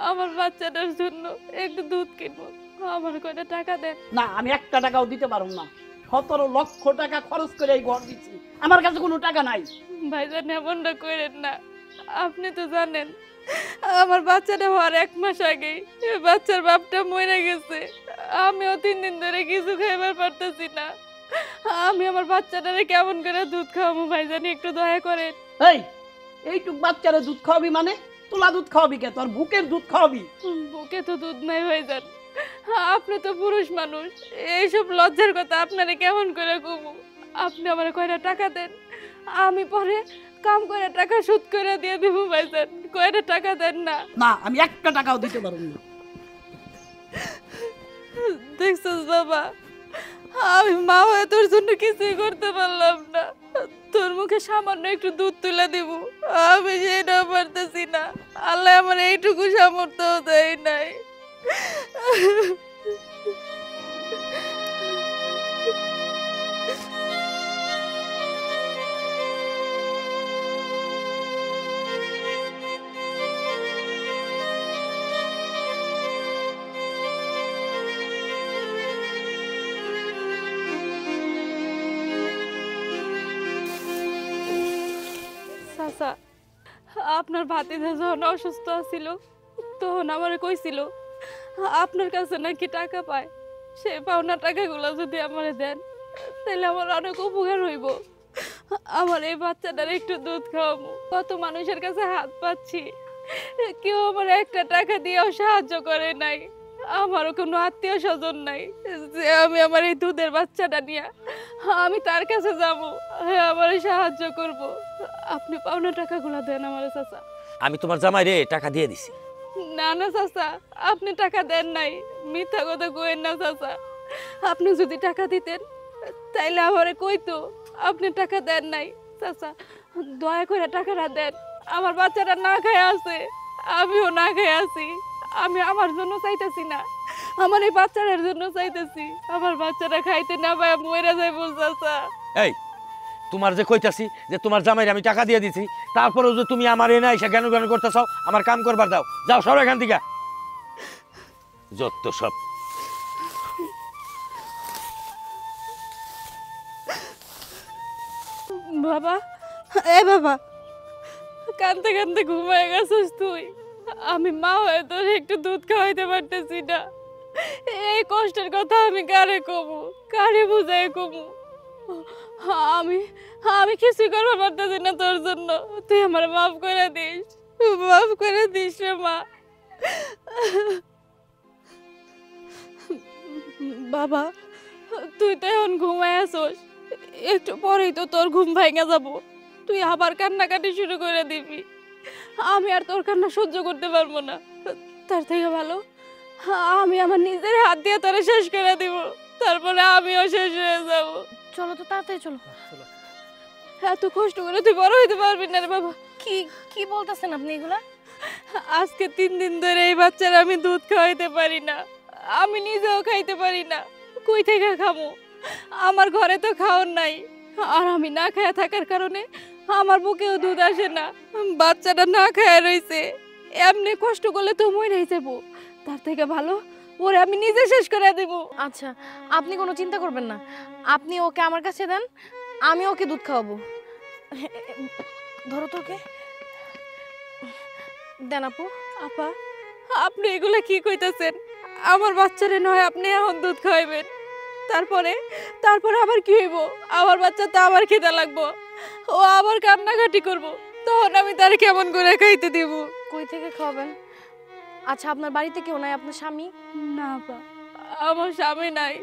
আমার বাচ্চাটার জন্য একটু দুধ কিনবো, আমার কয়টা টাকা দেন। না, আমি 1 টাকাও দিতে পারবো না। 17 লক্ষ টাকা খরচ করে এই ঘর দিচ্ছি, আমার কাছে কোনো টাকা নাই। ভাইজান এমনটা করেন না, আপনি তো জানেন আমার বাচ্চাটা হওয়ার 1 মাস আগেই বাচ্চার বাপটা মরে গেছে, আমিও 3 দিন ধরে কিছু খাইবার পারতেছি না। আমি আমার বাচ্চাটারে কেমন করে দুধ খাওয়াবো ভাইজান, একটু দয়া করেন। এইটুক বাচ্চারে দুধ খাওয়াবি মানে? তোলা দুধ খাওয়াবি কে? তোর বুকের দুধ খাওয়াবি? বুকে তো দুধ নাই ভাইজান, আপনি তো পুরুষ মানুষ, এইসব লজ্জার কথা আপনারে কেমন করে কমু? আপনি আমার কয়টা টাকা দেন, আমি পরে কাম করে টাকা শোধ করে দিয়ে দিব ভাইজান, কয়টা টাকা দেন না। না, আমি 1 টাকাও দিতে পারবো না। দেখছিস বাবা, আমি মা হয়ে তোর জন্য কিছুই করতে পারলাম না, তোর মুখে সামান্য একটু দুধ তুলে দিব, আমি সেটাও পারতেছি না। আল্লাহ আমার এইটুকু সামর্থ্য দেয় নাই। চাচা, আপনার ভাতিজা যখন অসুস্থ ছিল তখন আমারে কইছিল আপনার কাছে নাকি টাকা পায়, সেই পাওনা টাকাগুলো যদি আমারে দেন তাহলে আমার অনেক উপকার হইব। আমার এই বাচ্চাটার একটু দুধ খাওয়াবো, কত মানুষের কাছে হাত পাচ্ছি, কেউ আমার 1 টাকা দিয়েও সাহায্য করে নাই, আমারও কোনো আত্মীয় স্বজন নাই যে আমি আমার এই দুধের বাচ্চাটা নিয়ে আমি তার কাছে যাব, আমার সাহায্য করব। আপনি পাওনা টাকাগুলো দেন আমার চাচা। আমি তোমার জামাই রে টাকা দিয়ে দিছি। না না চাচা, আপনি টাকা দেন নাই, মিথ্যা কথা কইেন না চাচা। আপনি যদি টাকা দিতেন তাইলে আমারে কইতো আপনি টাকা দেন নাই। চাচা দয়া করে টাকাটা দেন, আমার বাচ্চাটা না খায় আছে, আমিও না খায় আছি। আমি আমার জন্য চাইতেছি না, আমার এই বাচ্চাটার জন্য চাইতেছি। আমার বাচ্চাটা খাইতে না পায় মরে যায় বল চাচা। এই তোমার যে কইতাছি যে তোমার জামাইরে আমি টাকা দিয়ে দিছি, তারপরেও যে তুমি আমার এনে এসে জ্ঞান জ্ঞান করতেছ, আমার কাম করবার দাও, যাও সব এখান থেকে, যত সব। বাবা, এ বাবা, কানতে কানতে ঘুমায় গেছিস তুই? আমি মা হয়ে তোর একটু দুধ খাওয়াইতে পারতেছি না, এই কষ্টের কথা আমি কারে কমু, কারে বুঝাই কমু? আমি আমি কিছুই করতে পারতেছি না তোর জন্য, তুই আমার মাফ করে দিস, মাফ করে দিস রে মা। বাবা তুই তো এখন ঘুমায় আসোস, একটু পরেই তো তোর ঘুম ভেঙে যাব, তুই আবার কান্নাকাটি শুরু করে দিবি, আমি আর তোর কান্না সহ্য করতে পারবো না। তার থেকে ভালো আমি আমার নিজের হাত দিয়ে তোরে শেষ করে দিব, তারপরে আমিও শেষ হয়ে যাব। চলো তো তাড়াতাড়ি চলো। এত কষ্ট করে তুই বড় হইতে পারবি না রে বাবা। কি কি বলতেছেন আপনি এগুলা? আজকে 3 দিন ধরে এই বাচ্চার আমি দুধ খাওয়াইতে পারি না, আমি নিজেও খাইতে পারি না, কই থেকে খাবো? আমার ঘরে তো খাওয়ার নাই, আর আমি না খায়া থাকার কারণে আমার বুকেও দুধ আসে না, বাচ্চাটা না খায়া রইছে, এমনি কষ্ট করলে তো মইরাই যাবো। তার থেকে ভালো ওরে আমি নিজে শেষ করে দেব। আচ্ছা, আপনি কোনো চিন্তা করবেন না, আপনি ওকে আমার কাছে দেন, আমি ওকে দুধ খাওয়াবো। ধরো তোকে দেন আপু। আপা, আপনি এগুলো কি কইতাছেন? আমার বাচ্চারে নয় আপনি এখন দুধ খাওয়াইবেন, তারপরে তারপরে আবার কি হইব? আমার বাচ্চা তো আবার খেতে লাগবো, ও আবার কান্নাকাটি করব, তখন আমি তার কেমন করে খাইতে দিব? কই থেকে খাওয়াবেন? আচ্ছা, আপনার বাড়িতে কেউ নাই? আপনার স্বামী? না আপা, আমার স্বামী নাই।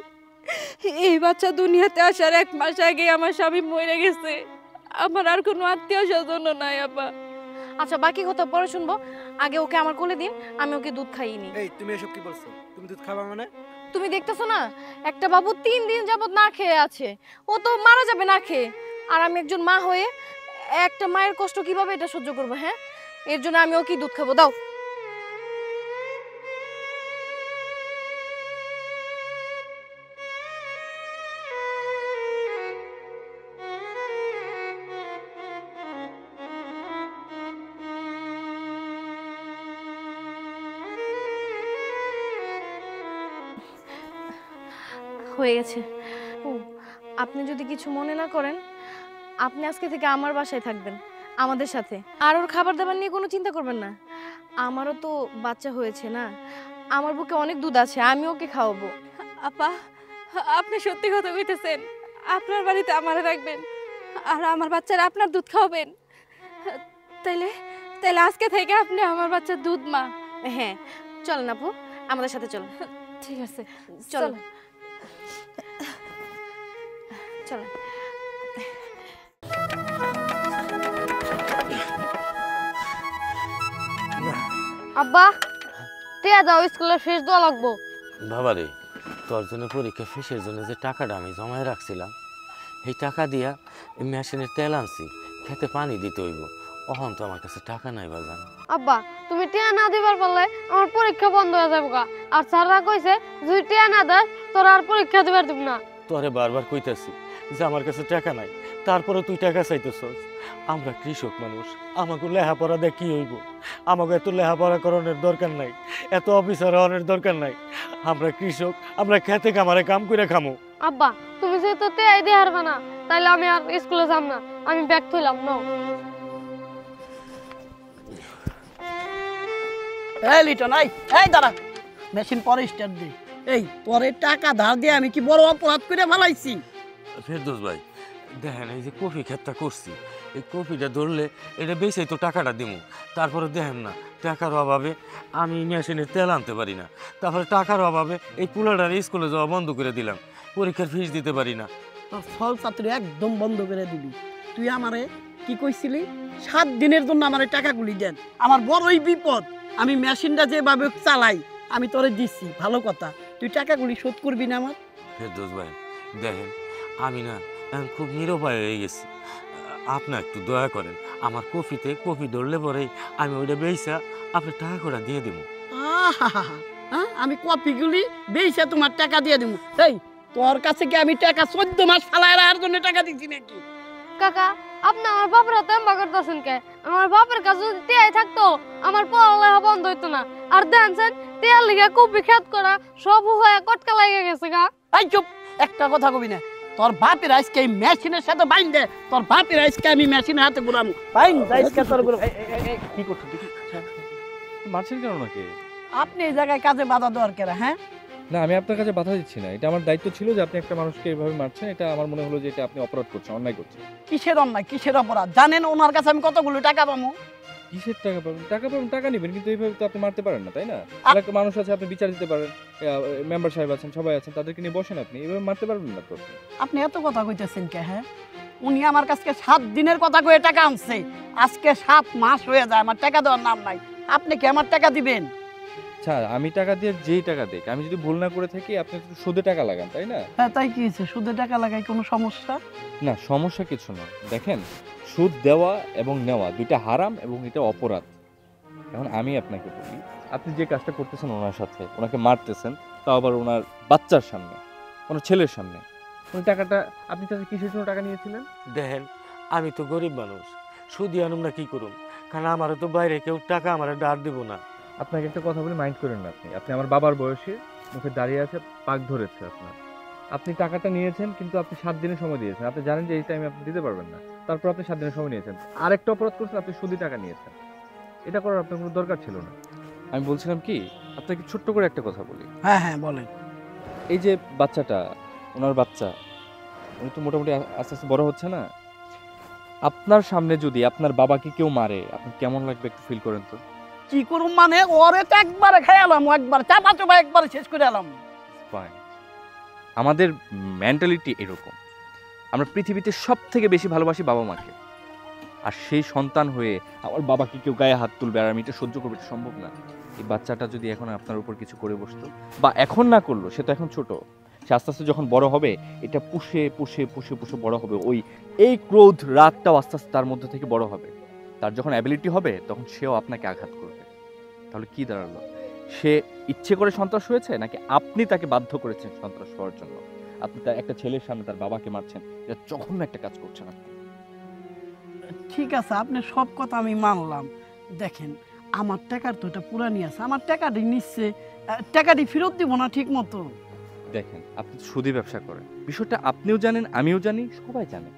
এই বাচ্চা দুনিয়াতে আসার 1 মাস আগে আমার স্বামী মরে গেছে। আমার আর কোনো আত্মীয় স্বজন নাই আপা। আচ্ছা, বাকি কথা পরে শুনবো, আগে ওকে আমার কোলে দিন, আমি ওকে দুধ খাইয়ে নিই। এই তুমি এসব কি বলছো? তুমি দুধ খাবা মানে? তুমি দেখতেছো না, একটা বাবু 3 দিন যাবত না খেয়ে আছে, ও তো মারা যাবে না খেয়ে। আর আমি একজন মা হয়ে একটা মায়ের কষ্ট কিভাবে এটা সহ্য করবো? হ্যাঁ, এর জন্য আমি ওকে দুধ খাবো। দাও। হয়ে গেছে। ও, আপনি যদি কিছু মনে না করেন, আপনি আজকে থেকে আমার বাসায় থাকবেন আমাদের সাথে। আর ওর খাবার দাবার নিয়ে কোনো চিন্তা করবেন না। আমারও তো বাচ্চা হয়েছে না, আমার বুকে অনেক দুধ আছে, আমি ওকে খাওয়াবো। আপা, আপনি সত্যি কথা কইতেছেন? আপনার বাড়িতে আমারে রাখবেন আর আমার বাচ্চারা আপনার দুধ খাওয়াবেন? তাইলে তাইলে আজকে থেকে আপনি আমার বাচ্চার দুধ মা। হ্যাঁ, চলেন আপু, আমাদের সাথে চলুন। ঠিক আছে, চলো চলো। আব্বা, টিয়া দাও, স্কুলের ফিস দেওয়া লাগবো। বাবারে, তোর জন্য পরীক্ষা ফিসের জন্য যে টাকাটা আমি জমায় রাখছিলাম, এই টাকা দিয়া মেশিনের তেল আনছি, খেতে পানি দিতে হইব। অহন তো আমার কাছে টাকা নাই বাজান। আব্বা, তুমি টিয়া না দিবার পারলে আমার পরীক্ষা বন্ধ হয়ে যাবে গা। আর স্যাররা কইছে যদি টিয়া না দেয় তোর আর পরীক্ষা দিবার দিব না। তোরে বারবার কইতাছি যে আমার কাছে টাকা নাই, তারপরে তুই টাকা চাইতেছস। আমরা কৃষক মানুষ, আমাকে লেখাপড়া দিয়ে কি হইব? আমাকে এত লেখাপড়া করানোর দরকার নাই, এত অফিসার হওয়ার দরকার নাই। আমরা কৃষক, আমরা খেতে কামারে কাম করে খামো। আব্বা, তুমি যেহেতু টিয়াই দিয়ে হারবে না, তাইলে আমি আর স্কুলে যাব না, আমি ব্যাগ থইলাম। নাও। এই লিটন, এই দাঁড়া, মেশিন পরে স্টার্ট দে। এই তোরে টাকা ধার দিয়ে আমি কি বড় অপরাধ করে ফেলাইছি? ফেরদৌস ভাই, দেখেন এই যে কফি ক্ষেতটা করছি, এই কফিটা ধরলে এটা বেশি তো টাকাটা দিমু। তারপরে দেখেন না, টাকার অভাবে আমি মেশিনের তেল আনতে পারি না। তারপরে টাকার অভাবে এই পুলাটার স্কুলে যাওয়া বন্ধ করে দিলাম, পরীক্ষার ফিস দিতে পারি না। তোর ফল ছাত্রী একদম বন্ধ করে দিবি। তুই আমারে কি কইছিলি? 7 দিনের জন্য আমারে টাকাগুলি দেন। আমার বড়ই বিপদ, আমি মেশিনটা যেভাবে চালাই আমি তোরে দিচ্ছি, ভালো কথা। তুই টাকাগুলি শোধ করবি না আমার? ফেরদৌস ভাই, দেখেন আমি না এখন খুব নিরুপায় হয়ে গেছি, আপনি একটু দয়া করেন। আমার কফিতে কফি ধরলে পরেই আমি ওইটা বেচা আপনার টাকা করে দিয়ে দেবো। হ্যাঁ, আমি কপিগুলি বেচে তোমার টাকা দিয়ে দেবো। এই তোর কাছে কি আমি টাকা 14 মাস ফালায় রাখার জন্য টাকা দিচ্ছি নাকি? কাকা, আপনি আমার বাপের হাতে এম্বা করতেছেন কে? আমার বাপের কাছে যদি টিয়াই থাকতো আমার পড়ালেখা বন্ধ হইতো না। আর দেখছেন টিয়ার লিগে কপি খেত করা সব হয়ে কটকা লাগে গেছে গা। এই চুপ, একটা কথা কবি না। তোর বাপের আজকে এই মেশিনের সাথে বাইন দে, তোর বাপের আজকে আমি মেশিনের হাতে ঘুরামু। বাইন আজকে তোর ঘুরাম। কি করছো দেখি? মারছেন কেন নাকি? আপনি এই জায়গায় কাজে বাধা দেওয়ার কেরা? হ্যাঁ না, আমি আপনার কাছে বাধা দিচ্ছি না, এটা আমার দায়িত্ব ছিল যে আপনি একটা মানুষকে এভাবে মারছেন, এটা আমার মনে হলো যে এটা আপনি অপরাধ করছেন, অন্যায় করছেন। কিসের অন্যায়, কিসের অপরাধ? জানেন ওনার কাছে আমি কতগুলো টাকা পাবো? কিসের টাকা পাবেন? টাকা পাবেন, টাকা নেবেন, কিন্তু এইভাবে তো আপনি মারতে পারেন না, তাই না? এলাকার মানুষ আছে, আপনি বিচার দিতে পারেন, মেম্বার সাহেব আছেন, সবাই আছেন, তাদেরকে নিয়ে বসেন, আপনি এইভাবে মারতে পারবেন না তো। আপনি এত কথা কইতেছেন কে? হ্যাঁ, উনি আমার কাছে 7 দিনের কথা কয়ে টাকা আনছে, আজকে 7 মাস হয়ে যায়, আমার টাকা দেওয়ার নাম নাই। আপনি কি আমার টাকা দিবেন? আচ্ছা, আমি টাকা দিয়ে যেই টাকা দেখ, আমি যদি ভুল না করে থাকি আপনি একটু সুদে টাকা লাগান, তাই না? হ্যাঁ, তাই কি হয়েছে? সুদে টাকা লাগাই কোনো সমস্যা? না, সমস্যা কিছু না। দেখেন, সুদ দেওয়া এবং নেওয়া দুইটা হারাম এবং এটা অপরাধ। এখন আমি আপনাকে বলি, আপনি যে কাজটা করতেছেন ওনার সাথে, ওনাকে মারতেছেন, তাও আবার ওনার বাচ্চার সামনে, ওনার ছেলের সামনে, ওই টাকাটা আপনি তাদের কিসের জন্য টাকা নিয়েছিলেন? দেখেন, আমি তো গরিব মানুষ, সুদি আনুম না কি করুম, কারণ আমারও তো বাইরে কেউ টাকা আমার ধার দিব না। আপনাকে একটা কথা বলে মাইন্ড করেন না, আপনি আপনি আমার বাবার বয়সে, মুখে দাঁড়িয়ে আছে, পাক ধরেছে আপনার। আপনি টাকাটা নিয়েছেন, কিন্তু আপনি 7 দিনের সময় দিয়েছেন। আপনি জানেন যে এই টাইমে আপনি দিতে পারবেন না, তারপর আপনি 7 দিনের সময় নিয়েছেন। আরেকটা অপরাধ করছেন, আপনি সুদি টাকা নিয়েছেন। এটা করার আপনার কোনো দরকার ছিল না। আমি বলছিলাম কি, আপনাকে ছোট্ট করে একটা কথা বলি। হ্যাঁ হ্যাঁ বলেন। এই যে বাচ্চাটা, ওনার বাচ্চা, উনি তো মোটামুটি আস্তে আস্তে বড় হচ্ছে না? আপনার সামনে যদি আপনার বাবাকে কেউ মারে, আপনি কেমন লাগবে একটু ফিল করেন তো। কি করুম মানে, ওরে তো একবারে খাই এলাম, একবার চাপা চাপা একবারে শেষ করে এলাম। ফাইন। আমাদের মেন্টালিটি এরকম, আমরা পৃথিবীতে সব থেকে বেশি ভালোবাসি বাবা মাকে। আর সেই সন্তান হয়ে আমার বাবাকে কেউ গায়ে হাত তুলবে আর আমি এটা সহ্য করবো, এটা সম্ভব না। এই বাচ্চাটা যদি এখন আপনার উপর কিছু করে বসতো, বা এখন না করলো, সে তো এখন ছোট, সে আস্তে আস্তে যখন বড় হবে, এটা পুষে পুষে পুষে পুষে বড় হবে। এই ক্রোধ রাগটাও আস্তে আস্তে তার মধ্যে থেকে বড় হবে। তার যখন অ্যাবিলিটি হবে, তখন সেও আপনাকে আঘাত করবে। তাহলে কি দাঁড়ালো? সে ইচ্ছে করে সন্ত্রাস হয়েছে, নাকি আপনি তাকে বাধ্য করেছেন সন্ত্রাস হওয়ার জন্য? আপনি তার একটা ছেলের সামনে তার বাবাকে মারছেন, এটা জঘন্য একটা কাজ করছেন আপনি। ঠিক আছে, আপনি সব কথা আমি মানলাম। দেখেন, আমার টাকার তো এটা পুরানি আছে, আমার টাকাটি নিচ্ছে, টাকাটি ফেরত দিব না ঠিক মতো। দেখেন, আপনি সুদী ব্যবসা করেন, বিষয়টা আপনিও জানেন, আমিও জানি, সবাই জানে।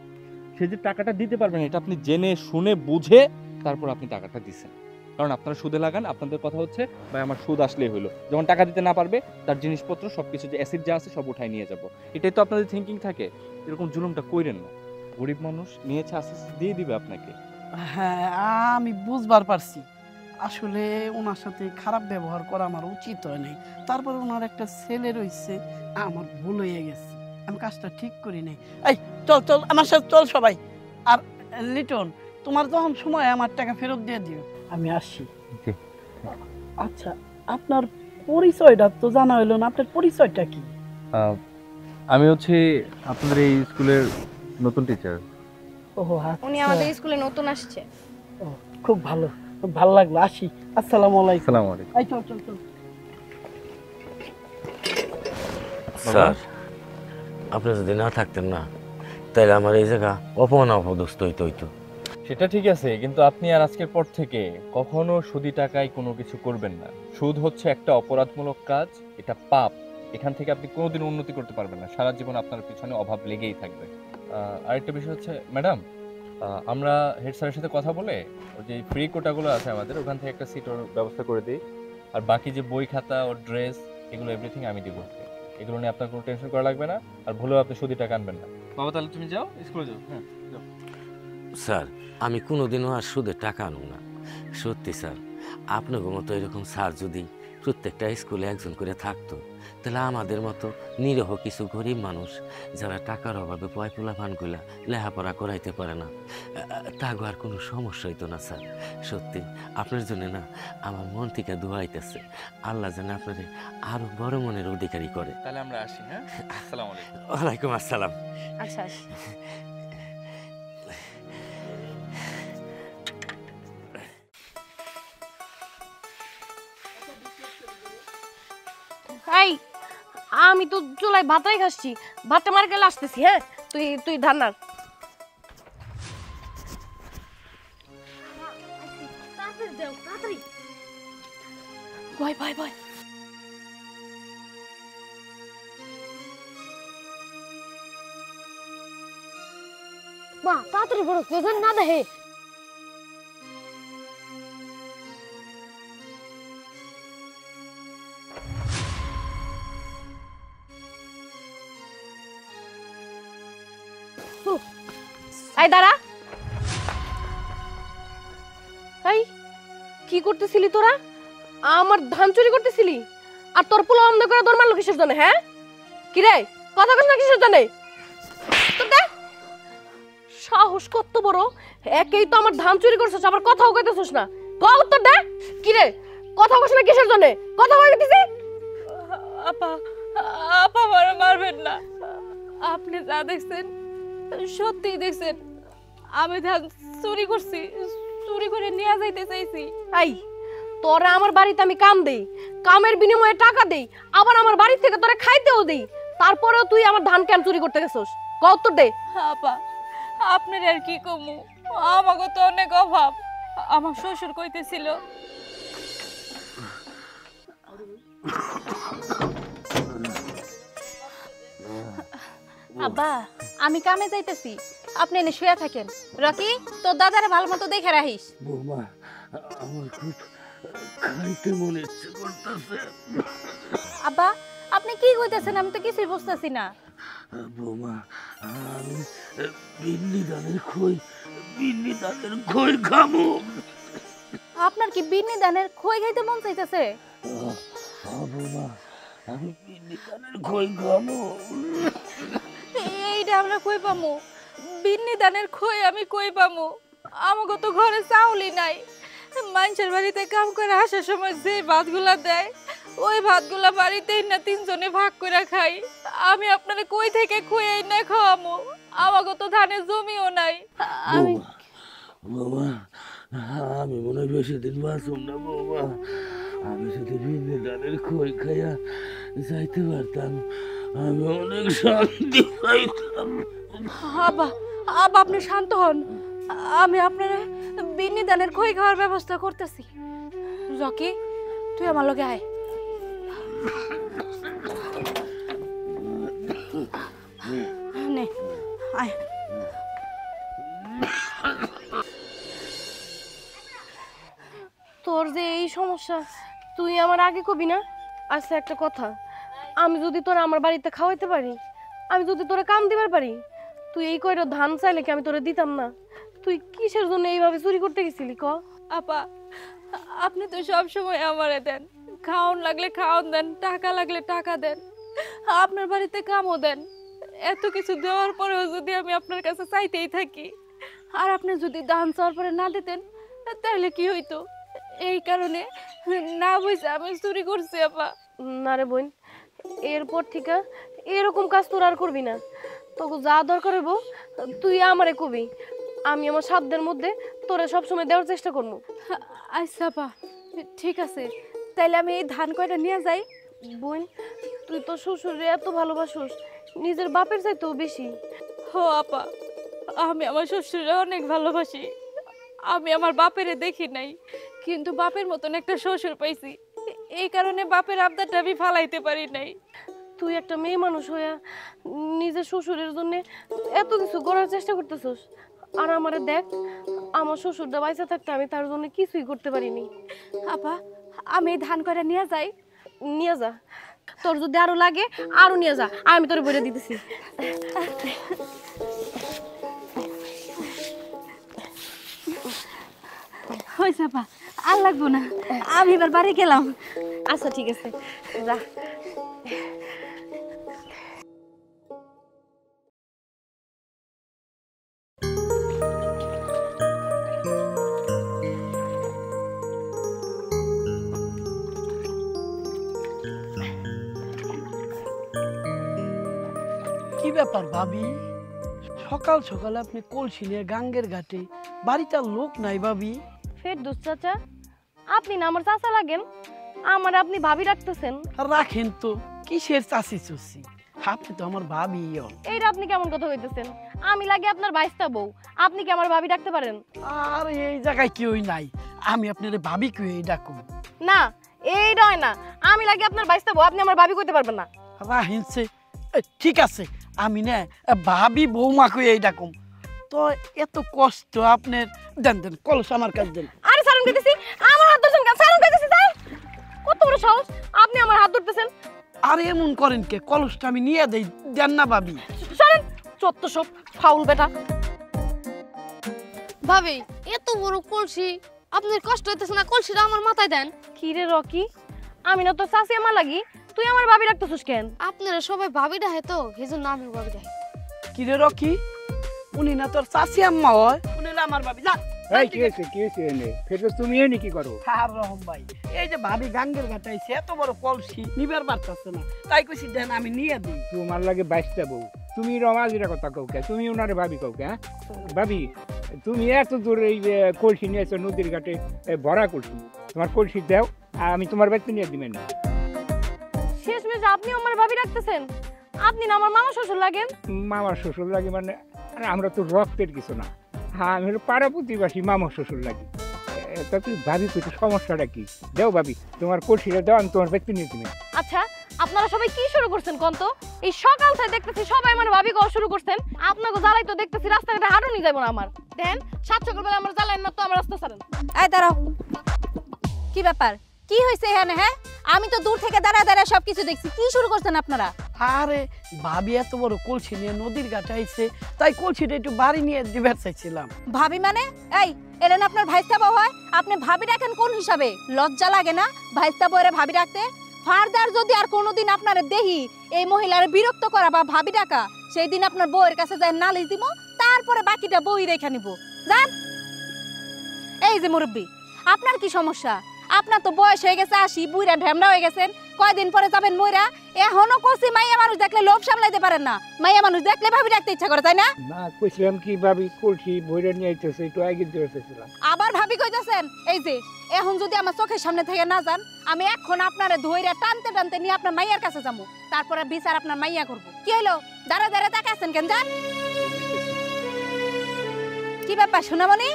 সে যে টাকাটা দিতে পারবেন, এটা আপনি জেনে শুনে বুঝে তারপর আপনি টাকাটা দিচ্ছেন। কারণ আপনারা সুদে লাগান, আপনাদের কথা হচ্ছে ভাই আমার সুদ আসলেই হলো, যখন টাকা দিতে না পারবে তার জিনিসপত্র সবকিছু যে অ্যাসিড যা আছে সব উঠাই নিয়ে যাব। এটাই তো আপনাদের থিঙ্কিং থাকে। এরকম জুলুমটা কইরেন না। গরিব মানুষ নিয়েছে, আস্তে আস্তে দিয়ে দিবে আপনাকে। হ্যাঁ, আমি বুঝবার পারছি। আসলে ওনার সাথে খারাপ ব্যবহার করা আমার উচিত হয় নাই। তারপরে ওনার একটা ছেলে রয়েছে, আমার ভুল হয়ে গেছে, আমি কাজটা ঠিক করি নাই। এই চল চল আমার সাথে চল সবাই। আর লিটন, তোমার যখন সময় আমার টাকা ফেরত দিয়ে দিও, আমি আসি। আচ্ছা, আপনার পরিচয়টা তো জানা হইলো না, আপনার পরিচয়টা কি? আমি হচ্ছে আপনাদের এই স্কুলের নতুন টিচার। ও উনি আমাদের স্কুলে নতুন আসছে। খুব ভালো, খুব ভালো লাগলো। আসি। আসসালামু আলাইকুম। আসসালামু আলাইকুম। এই চল চল চল। স্যার, আপনি যদি না থাকতেন না, তাহলে আমার এই জায়গা অপমান অপদস্থ হইতো। সেটা ঠিক আছে, কিন্তু আপনি আর আজকের পর থেকে কখনো সুদি টাকায় কোনো কিছু করবেন না। সুদ হচ্ছে একটা অপরাধমূলক কাজ, এটা পাপ। এখান থেকে আপনি কোনোদিন উন্নতি করতে পারবেন না, সারা জীবন আপনার পিছনে অভাব লেগেই থাকবে। আরেকটা বিষয় হচ্ছে ম্যাডাম, আমরা হেড স্যারের সাথে কথা বলে ওই যে ফ্রি কোটাগুলো আছে আমাদের, ওখান থেকে একটা সিট ওর ব্যবস্থা করে দিই। আর বাকি যে বই খাতা ও ড্রেস, এগুলো এভরিথিং আমি দিব। এগুলো নিয়ে আপনার কোনো টেনশন করা লাগবে না। আর ভুলেও আপনি সুদি টাকা আনবেন না। বাবা, তাহলে তুমি যাও, স্কুলে যাও। হ্যাঁ যাও। স্যার, আমি কোনোদিনও আর সুদের টাকা আনব না। সত্যি স্যার, আপনাদের মতো এরকম স্যার যদি প্রত্যেকটা স্কুলে একজন করে থাকতো, তাহলে আমাদের মতো নিরীহ কিছু গরিব মানুষ যারা টাকার অভাবে পয়পোলাপানগুলা লেখাপড়া করাইতে পারে না, তাগো আর কোনো সমস্যা হইতো না স্যার। সত্যি আপনার জন্য না আমার মন থেকে দোয়াইতেছে, আল্লাহ যেন আপনারে আরো বড় মনের অধিকারী করে। তাহলে আমরা আসি। হ্যাঁ, আসসালামু আলাইকুম। ওয়ালাইকুম আসসালাম। আচ্ছা। এই, আমি তো চুলায় ভাতই খাচ্ছি, ভাতটা মার গেলে আসতেছি। হ্যাঁ, তুই ধান নাড়। ভয় ভয় ভয়। মা তাড়াতাড়ি করো, কেউ যেন না দেখে। এই দাঁড়া। এই কি করতেছিলি তোরা? আমার ধান চুরি করতেছিলি? আর তোর পোলা অন্ধ করে তোর মারলো কিসের জন্য? হ্যাঁ, কি রে, কথা কস না কিসের জন্য? সাহস কত বড়! একেই তো আমার ধান চুরি করছিস, আবার কথাও কইতেছিস না। কও উত্তর দে। কি রে, কথা কস না কিসের জন্য? কথা কইতেছিস? আপা, আপা আমারে মারবেন না। আপনি যা দেখছেন সত্যি দেখছেন। আমি ধান চুরি করছি, চুরি করে নিয়ে যাইতে চাইছি। এই, তোরা আমার বাড়িতে আমি কাম দেই, কামের বিনিময়ে টাকা দেই, আবার আমার বাড়ি থেকে তোরা খাইতেও দেই, তারপরেও তুই আমার ধান কেন চুরি করতে গেছিস? কও উত্তর দে। আপা, আপনার আর কি কমু, আমাকে তো অনেক অভাব। আমার শ্বশুর কইতেছিল আব্বা আমি কামে যাইতেছি, আপনি এনে শুয়ে থাকেন। রকি তোর দাদারে ভালো মতো দেখে রাখিস। বৌমা আমার খুব খাইতে মনে ইচ্ছে করতেছে। আব্বা আপনি কি কইতেছেন? আমি তো কিছুই বুঝতেছি না। বৌমা আমি বিন্নি ধানের খই খামু। আপনার কি বিন্নি ধানের খই খাইতে মন চাইতেছে? বৌমা আমি বিন্নি ধানের খই খামু। এইটা আমরা কই পামু? বিন্নি ধানের খই আমি কই পামু? আমাকে তো ঘরে চাউলই নাই। মানুষের বাড়িতে কাম করে আসার সময় যে ভাতগুলা দেয় ওই ভাতগুলা বাড়িতেই না তিনজনে ভাগ করে খাই। আমি আপনারে কই থেকে খুঁয়ে না খাওয়ামু? আমাকে তো ধানের জমিও নাই। আমি বাবা আমি মনে হয় বেশি দিন বাঁচুম না বাবা। আমি যদি বিন্নি ধানের খই খাইয়া যাইতে পারতাম আমি অনেক শান্তি পাইতাম। আব্বা আব্বা আপনি শান্ত হন, আমি আপনার বিন্নি ধানের খই খাওয়ার ব্যবস্থা করতেছি। রকি তুই আমার লগে আয়। নে আয়। তোর যে এই সমস্যা তুই আমার আগে কবি না? আচ্ছা একটা কথা, আমি যদি তোরা আমার বাড়িতে খাওয়াইতে পারি, আমি যদি তোরা কাম দিবার পারি, তুই এই কয়টা ধান চাইলে কি আমি তোরা দিতাম না? তুই কিসের জন্য এইভাবে চুরি করতে গেছিলি ক? আপা আপনি তো সব সময় আমারে দেন, খাওন লাগলে খাওন দেন, টাকা লাগলে টাকা দেন, আপনার বাড়িতে কামও দেন। এত কিছু দেওয়ার পরেও যদি আমি আপনার কাছে চাইতেই থাকি আর আপনি যদি ধান চাওয়ার পরে না দিতেন তাহলে কি হইতো? এই কারণে না বুঝে আমি চুরি করছি আপা। না রে বোন, এরপর থেকে এরকম কাজ তোর আর করবি না। তোকে যা দরকার হইব তুই আমারে কবি, আমি আমার সাধ্যের মধ্যে তোরে সবসময় দেওয়ার চেষ্টা করবো। আচ্ছা আপা ঠিক আছে, তাইলে আমি এই ধান কয়টা নিয়ে যাই। বোন তুই তো শ্বশুরে এত ভালোবাসোস, নিজের বাপের চাইতেও বেশি। হো আপা আমি আমার শ্বশুরে অনেক ভালোবাসি। আমি আমার বাপেরে দেখি নাই, কিন্তু বাপের মতন একটা শ্বশুর পাইছি। এই কারণে বাপের আবদারটা আমি ফালাইতে পারি নাই। তুই একটা মেয়ে মানুষ হইয়া নিজের শ্বশুরের জন্য এত কিছু করার চেষ্টা করতেছস, আর আমারে দেখ, আমার শ্বশুরটা বাইসা থাকতে আমি তার জন্য কিছুই করতে পারিনি। আপা আমি এই ধান কয়টা নিয়ে যাই। নিয়ে যা, তোর যদি আরো লাগে আরো নিয়ে যা, আমি তোরে বলে দিতেছি। হয়েছে আপা, আর লাগবো না, আমি এবার বাড়ি গেলাম। আচ্ছা ঠিক আছে যা। কি ব্যাপার ভাবি, সকাল সকালে আপনি কলসি নিয়ে গাঙ্গের ঘাটে, বাড়িতে আর লোক নাই ভাবি? ফেরদৌস চাচা, আপনি না আমার চাচা লাগেন, আমার আপনি ভাবি রাখতেছেন। রাখেন তো, কিসের চাষি চুষি, আপনি তো আমার ভাবি। এইটা আপনি কেমন কথা কইতেছেন? আমি লাগে আপনার বাইস্তা বউ, আপনি কি আমার ভাবি ডাকতে পারেন? আর এই জায়গায় কেউই নাই, আমি আপনার ভাবি কেউ ডাকুম না, এইটা হয় না। আমি লাগে আপনার বাইস্তা বউ, আপনি আমার ভাবি কইতে পারবেন না। রাহিনছে ঠিক আছে, আমি না ভাবি বৌমা কই ডাকুম। তো এত কষ্ট আপনার, দেন দেন কলস আমার কাছে দেন। আরে সারুন কইতেছি, আমার হাত ধরছেন কেন? সারুন কইতেছি স্যার, কত বড় সাহস আপনি আমার হাত ধরতেছেন? আরে এমন করেন কে, কলসটা আমি নিয়ে দেই, দেন না ভাবি। সরেন, চত্ব সব ফাউল বেটা। ভাবি এত বড় কলসি, আপনার কষ্ট হইতেছে না? কলসিটা আমার মাথায় দেন। কি রে রকি, আমি না তো চাচি আমার লাগি, তুই আমার ভাবি রাখতেছিস কেন? আপনারা সবাই ভাবি ডাহে তো, সেজন্য আমি ভাবি ডাহি। কি রে রকি, উনি না তোর চাচি আম্মা হয়, উনি হলো আমার ভাবি। যা এই কি হয়েছে এনে ফেরদৌস, তুমি এনে কি করো? আর রহম ভাই, এই যে ভাবি গাঙ্গের ঘাটে আইছে, এত বড় কলসি নিবার পারতাছে না, তাই কইছি দেন আমি নিয়ে দিই। তোমার লাগে বাইশটা বউ, তুমি রমাজিরা কথা কৌকে, তুমি ওনারে ভাবি কৌকে? হ্যাঁ ভাবি, তুমি এত দূর এই কলসি নিয়েছো নদীর ঘাটে ভরা কলসি, তোমার কলসি দাও, আমি তোমার বাড়িতে নিয়ে দিবেন না। শেষমেশ আপনি আমার ভাবি রাখতেছেন, আপনি না আমার মামা শ্বশুর লাগেন। মামার শ্বশুর লাগে মানে? আরে আমরা তো রক্তের কিছু না, হ্যাঁ আমি হলো পাড়া প্রতিবাসী, মামার শ্বশুর লাগি। তা তুই ভাবি কইতে সমস্যাটা কি? দাও ভাবি, তোমার কলসিটা দাও, আমি তোমার বাড়িতে নিয়ে দিবেন। আচ্ছা আপনারা সবাই কি শুরু করছেন কোন তো? এই সকাল থেকে দেখতেছি সবাই মানে ভাবি কওয়া শুরু করছেন। আপনাকে জ্বালাই তো দেখতেছি রাস্তাঘাটে হাঁটুনি যাবো না আমার। দেন 7 সকালবেলা আমার জ্বালাইন না তো আমার রাস্তা ছাড়েন। এই দাঁড়াও, কি ব্যাপার, কি হয়েছে এখানে? হ্যাঁ, আমি তো দূর থেকে দাঁড়া দাঁড়া সবকিছু দেখছি, কি শুরু করছেন আপনারা? আরে ভাবি এত বড় কলসি নিয়ে নদীর ঘাটে আইছে, তাই কলসিটা একটু বাড়ি নিয়ে দিবার চাইছিলাম। ভাবি মানে? এই এলেন আপনার ভাইস্তা বউ হয়, আপনি ভাবি ডাকেন কোন হিসাবে? লজ্জা লাগে না ভাইস্তা বউরে ভাবি ডাকতে? ফারদার যদি আর কোনোদিন আপনারে দেহি এই মহিলার বিরক্ত করা বা ভাবি ডাকা, সেই দিন আপনার বউয়ের কাছে যাই নালিশ দিব, তারপরে বাকিটা বই রেখে নিব। যান। এই যে মুরব্বী, আপনার কি সমস্যা? আপনার তো বয়স হয়ে গেছে 80, বুইরা ঢেমরা হয়ে গেছেন, কয়দিন পরে যাবেন মইরা। এখনো কষি মাইয়া মানুষ দেখলে লোভ সামলাইতে পারেন না, মাইয়া মানুষ দেখলে ভাবি ডাকতে ইচ্ছা করে, তাই না? না কইছিলাম কি ভাবি কলসি ভরে নিয়ে আইতেছে, একটু আগে দিয়েছিলাম। আবার ভাবি কইতাছেন? এই যে এখন যদি আমার চোখের সামনে থেকে না যান, আমি এখন আপনারে ধইরা টানতে টানতে নিয়ে আপনার মাইয়ার কাছে যাবো, তারপরে বিচার আপনার মাইয়া করব। কি হলো দাঁড়া দাঁড়া তাকাছেন কেন? যান। কি ব্যাপার সোনামণি,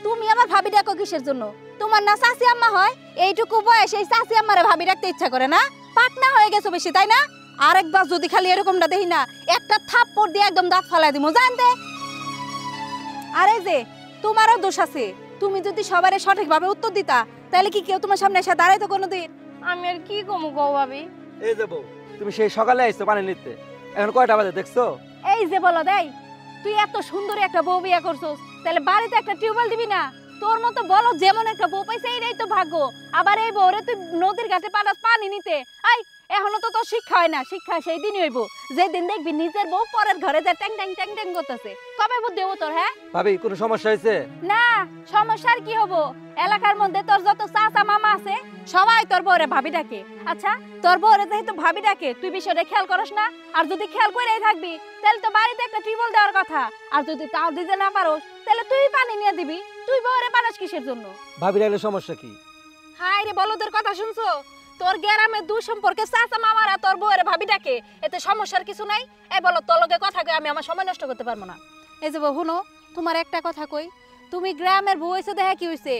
তুমি আমার ভাবি ডাকো কিসের জন্য? তোমার না চাচি আম্মা হয়? এইটুকু বয়স এই চাচি আম্মারে ভাবি ডাকতে ইচ্ছা করে না? পাকনা হয়ে গেছো বেশি, তাই না? আরেকবার যদি খালি এরকমটা দেখি না, একটা থাপ্পড় দিয়ে একদম দাঁত ফালাই দিমু, জানতে? আরে যে তোমারও দোষ আছে, তুমি যদি সবারে সঠিকভাবে উত্তর দিতা, তাহলে কি কেউ তোমার সামনে এসে দাঁড়াইতো কোনোদিন? আমি আর কি কমু গো ভাবি? এই যে বউ, তুমি সেই সকালে আইছো পানি নিতে, এখন কয়টা বাজে দেখছো? এই যে বলো দেই, তুই এত সুন্দর একটা বউ বিয়ে করছস, তাহলে বাড়িতে একটা টিউবওয়েল দিবি না? তোর মতো বলো যেমন একটা বউ পাইছে এইটাই তো ভাগ্য। আবার এই বউরে তুই নদীর ঘাটে পাঠাস পানি নিতে। আই এখনো তো তোর শিক্ষা হয় না, শিক্ষা সেই দিনই হইব যেদিন দেখবি নিজের বউ পরের ঘরে যা ট্যাং ট্যাং ট্যাং ট্যাং করতেছে। কবে বুদ্ধি হবো তোর? হ্যাঁ ভাবি কোনো সমস্যা হয়েছে? না, সমস্যার কি হবো? এলাকার মধ্যে তোর যত চাচা মামা আছে সবাই তোর বউরে ভাবি ডাকে। আচ্ছা তোর বউরে যেহেতু ভাবি ডাকে, তুই বিষয়টা খেয়াল করস না? আর যদি খেয়াল করেই থাকবি, তাহলে তো বাড়িতে একটা টিউবওয়েল দেওয়ার কথা। আর যদি তাও দিতে না পারোস, তাহলে তুই পানি নিয়ে দিবি। তুই বউরে পারস কিসের জন্য? ভাবি রাখলে সমস্যা কি? হাই রে বলদের কথা শুনছো? তোর গ্রামে দুই সম্পর্কে চাচা মামারা তোর বউরে ভাবি ডাকে, এতে সমস্যার কিছু নাই। এই বলো তোর লগে কথা কই আমি আমার সময় নষ্ট করতে পারবো না। এই যে বউ শুনো, তোমার একটা কথা কই, তুমি গ্রামের বউ হইছো দেখা কি হইছে,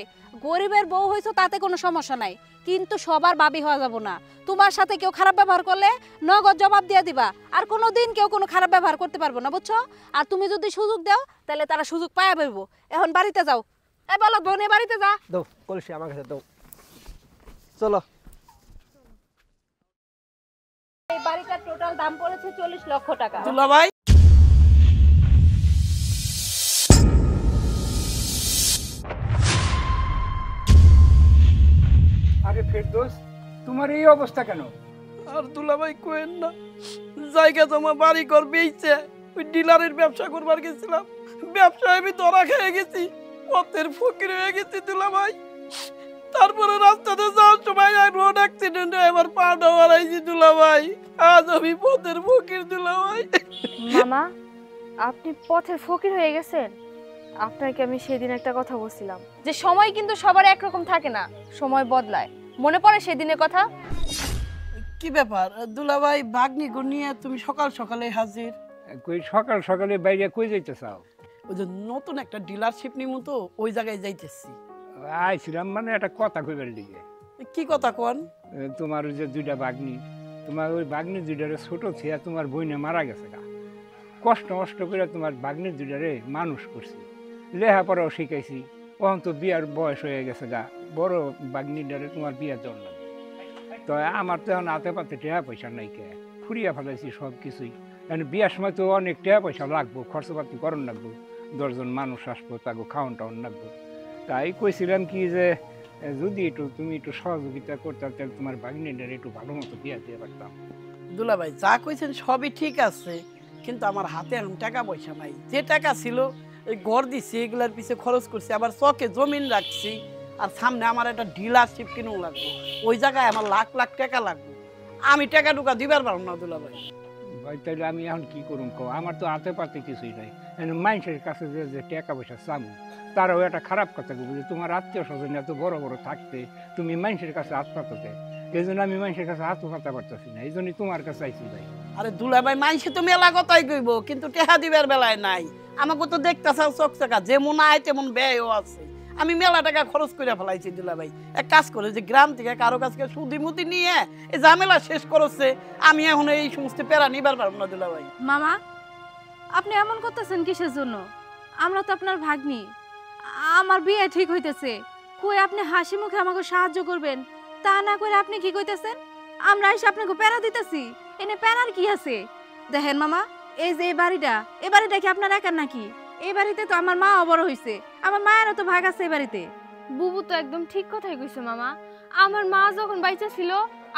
গরিবের বউ হইছো তাতে কোনো সমস্যা নাই, কিন্তু সবার ভাবি হওয়া যাব না। তোমার সাথে কেউ খারাপ ব্যবহার করলে নগদ জবাব দিয়ে দিবা, আর কোনোদিন কেউ কোনো খারাপ ব্যবহার করতে পারবো না, বুঝছো? আর তুমি যদি সুযোগ দাও, তাহলে তারা সুযোগ পায়া পাইবো। এখন বাড়িতে যাও। এই বলো বোনে বাড়িতে যা। দাও কলসি আমার কাছে দাও, চলো। এই বাড়িটার টোটাল দাম পড়েছে 40 লক্ষ টাকা। দুলা ভাই আরে ফেরদৌস, তোমার এই অবস্থা কেন? আর দুলা ভাই কোয়েন না, জায়গা জমা বাড়ি ঘর বেচছে ওই ডিলারের ব্যবসা করবার গেছিলাম, ব্যবসায় আমি ধরা খেয়ে গেছি, পথের ফকির হয়ে গেছি দুলা ভাই। তারপরে রাস্তাতে যাওয়ার সময় রোড অ্যাক্সিডেন্ট হয়ে আমার পাটা হারাইছি দুলা ভাই। আজ আমি পথের ফকির দুলা ভাই। মামা, আপনি পথের ফকির হয়ে গেছেন? আপনাকে আমি সেদিন একটা কথা বলছিলাম যে সময় কিন্তু সবার একরকম থাকে না, সময় বদলায়। মনে পড়ে সেদিনের কথা? কি ব্যাপার দুলা ভাই, বাগনি নিয়ে তুমি সকাল সকালে হাজির? কই সকাল সকালে বাইরে কই যাইতে চাও? ওই যে নতুন একটা ডিলারশিপ নিমু তো, ওই জায়গায় যাইতেছি। আইছিলাম মানে একটা কথা কইবার দিকে। কি কথা কোন? তোমার ওই যে দুইটা বাগনি, তোমার ওই বাগনি দুইটারে ছোট ছিয়া তোমার বইনে মারা গেছে গা। কষ্ট মষ্ট করে তোমার বাগনি দুইটারে মানুষ করছি, লেখাপড়াও শিখাইছি। তখন তো বিয়ার বয়স হয়ে গেছে গা, বড় বাগনিটারে তোমার বিয়ার জন্য। তো আমার তো এখন হাতে পাতে টাকা পয়সা নাই, কে ফুরিয়া ফেলাইছি সব কিছুই। কারণ বিয়ার সময় তো অনেক টাকা পয়সা লাগবো, খরচপাতি করণ লাগবো, 10 জন মানুষ আসবো, তাকে খাওয়ান টাউন লাগবো। তাই কইছিলাম কি যে যদি তুমি একটু সহযোগিতা করতে, তাহলে তোমার বাগনিটারে একটু ভালো মতো বিয়া দিয়ে পারতাম। দুলা ভাই যা কইছেন সবই ঠিক আছে, কিন্তু আমার হাতে এখন টাকা পয়সা নাই। যে টাকা ছিল এই ঘর দিছি, এগুলার পিছে খরচ করছি, আবার চকে জমিন রাখছি, আর সামনে আমার একটা ডিলারশিপ কিনেও লাগবে, ওই জায়গায় আমার লাখ লাখ টাকা লাগবে। আমি টাকা টুকা দিবার পারব না দুলা ভাই। ভাই তাহলে আমি এখন কি করুন কো? আমার তো হাতে পাতে কিছুই নাই। মানুষের কাছে যে টাকা পয়সা চামু, তারাও একটা খারাপ কথা বলবো যে তোমার আত্মীয় স্বজন এত বড় বড় থাকতে তুমি মানুষের কাছে হাত পাতোতে। এই জন্য আমি মানুষের কাছে হাত পাতা পারতেছি না, এই জন্যই তোমার কাছে আইছি ভাই। আরে দুলা ভাই, মানুষে তো মেলা কথাই কইব, কিন্তু টাকা দিবার বেলায় নাই। আমাকে তো দেখতে চাও চকচকা, যেমন আয় তেমন ব্যয়ও আছে। আমি মেলা টাকা খরচ করে ফেলাইছি দুলাভাই। এক কাজ করে যে গ্রাম থেকে কারো কাছে সুদি মুদি নিয়ে এই ঝামেলা শেষ করছে, আমি এখন এই সমস্ত প্যারা নিবার পারবো না দুলাভাই। মামা আপনি এমন করতেছেন কিসের জন্য? আমরা তো আপনার ভাগ্নি, আমার বিয়ে ঠিক হইতেছে, কই আপনি হাসি মুখে আমাকে সাহায্য করবেন, তা না করে আপনি কি কইতেছেন আমরা এসে আপনাকে প্যারা দিতেছি? এনে প্যারার কি আছে? দেখেন মামা, এই যে এই বাড়িটা কি আপনার একার নাকি? এই বাড়িতে তো আমার মা বড় হইছে, আমার মায়েরও তো ভাগ আছে এই বাড়িতে। বুবু তো একদম ঠিক কথাই কইছে মামা। আমার মা যখন বাইচা ছিল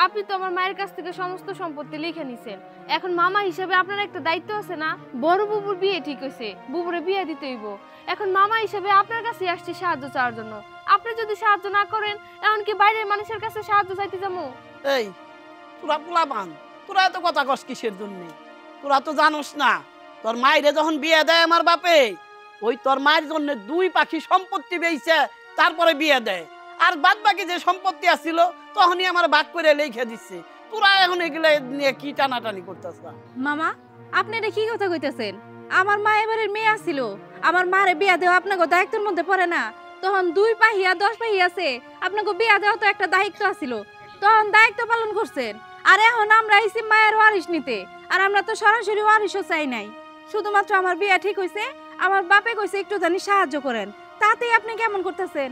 আপনি তো আমার মায়ের কাছ থেকে সমস্ত সম্পত্তি লিখে নিছেন। এখন মামা হিসেবে আপনার একটা দায়িত্ব আছে না? বড় বুবুর বিয়ে ঠিক হইছে, বুবুরে বিয়ে দিতে হইব। এখন মামা হিসেবে আপনার কাছে আসছি সাহায্য চাওয়ার জন্য। আপনি যদি সাহায্য না করেন এখন কি বাইরের মানুষের কাছে সাহায্য চাইতে যাবো? এই তোরা পোলাপান, তোরা এত কথা কস কিসের জন্য? তোরা তো জানোস না তোর মায়েরে যখন বিয়ে দেয় আমার বাপে, ওই তোর মায়ের জন্য 2 পাখি সম্পত্তি বেইছে তারপরে বিয়ে দেয়। আর বাদ বাকি যে সম্পত্তি আছিল তখনই আমার ভাগ করে লিখে দিচ্ছে। তোরা এখন এগুলো নিয়ে কি টানাটানি করতেছ? মামা আপনি এটা কি কথা কইতেছেন? আমার মা এবারের মেয়ে আছিল, আমার মারে বিয়া দেওয়া আপনাকে দায়িত্বের মধ্যে পড়ে না? তখন 2 পাহিয়া 10 পাহি আছে, আপনাকে বিয়া দেওয়া তো একটা দায়িত্ব আছিল, তখন দায়িত্ব পালন করছেন। আর এখন আমরা আইছি মায়ের ওয়ারিশ নিতে, আর আমরা তো সরাসরি ওয়ারিশও চাই নাই। শুধুমাত্র আমার বিয়া ঠিক হইছে, আমার বাপে কইছে একটু জানি সাহায্য করেন, তাতেই আপনি কেমন করতেছেন?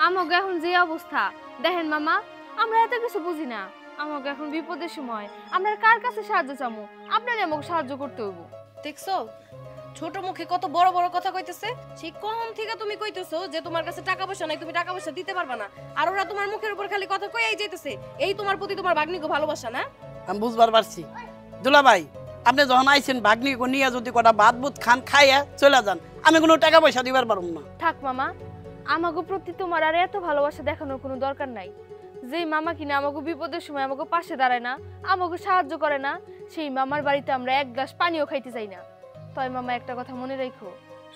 আমাকে এখন যে অবস্থা দেখেন মামা, আমরা এত কিছু বুঝি না। আমাকে এখন বিপদের সময় আমরা কার কাছে সাহায্য চামু? আপনারই আমাকে সাহায্য করতে হইব। দেখছো ছোট মুখে কত বড় বড় কথা কইতেছে। সেই কখন থেকে তুমি কইতেছো যে তোমার কাছে টাকা পয়সা নাই, তুমি টাকা পয়সা দিতে পারবা না, আর ওরা তোমার মুখের উপর খালি কথা কইয়াই যাইতেছে। এই তোমার প্রতি তোমার ভাগ্নিকে ভালোবাসা না? আমি বুঝবার পারছি দুলাভাই, আপনি যখন আইছেন ভাগ্নিকে নিয়ে যদি কটা ভাত বুত খান খাইয়া চলে যান, আমি কোনো টাকা পয়সা দিবার পারব না। থাক মামা, আমাকে প্রতি তোমার আর এত ভালোবাসা দেখানোর কোনো দরকার নাই। যেই মামা কিনা আমাকে বিপদের সময় আমাকে পাশে দাঁড়ায় না, আমাকে সাহায্য করে না, সেই মামার বাড়িতে আমরা এক গ্লাস পানিও খাইতে চাই না। তাই মামা একটা কথা মনে রাখো,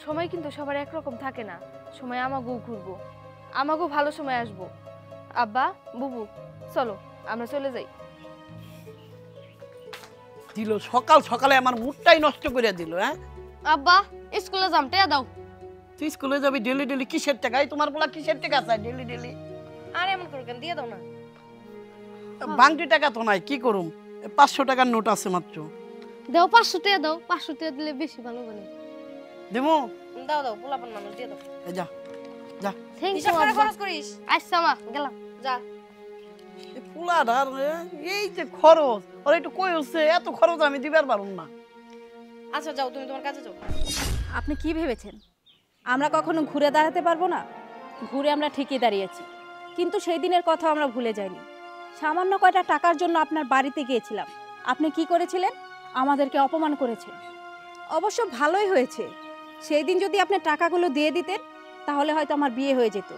সময় কিন্তু সবার একরকম থাকে না। সময় আমাকেও ঘুরবো, আমাকেও ভালো সময় আসবো। আব্বা বুবু চলো আমরা চলে যাই। দিল সকাল সকালে আমার মুডটাই নষ্ট করে দিল। হ্যাঁ আব্বা স্কুলে যাম, টেয়া দাও। তুই স্কুলে যাবি ডেলি ডেলি? কিসের টাকা? তোমার বলা কিসের টাকা চাই ডেলি ডেলি? আর এমন করে কেন, দিয়ে দাও না। বাংটি টাকা তো নাই, কি করুম? 500 টাকার নোট আছে মাত্র। দাও 500 টাকা দাও, 500 টাকা দিলে বেশি ভালো বলে। দেবো? দাও দাও, পোলাপান মানুষ, দিয়ে দাও। এই যা যা। থ্যাংক হিসাব ইউ করে আব্বা। খরচ করিস। আচ্ছা মা গেলাম। যা। এই পোলাটার এই যে খরচ, ওর একটু কই হচ্ছে, এত খরচ আমি দিবার পারুম না। আচ্ছা যাও, তুমি তোমার কাজে যাও। আপনি কি ভেবেছেন আমরা কখনো ঘুরে দাঁড়াতে পারবো না? ঘুরে আমরা ঠিকই দাঁড়িয়েছি, কিন্তু সেই দিনের কথা আমরা ভুলে যাইনি। সামান্য কয়টা টাকার জন্য আপনার বাড়িতে গিয়েছিলাম, আপনি কি করেছিলেন? আমাদেরকে অপমান করেছেন। অবশ্য ভালোই হয়েছে, সেই দিন যদি আপনি টাকাগুলো দিয়ে দিতেন তাহলে হয়তো আমার বিয়ে হয়ে যেত,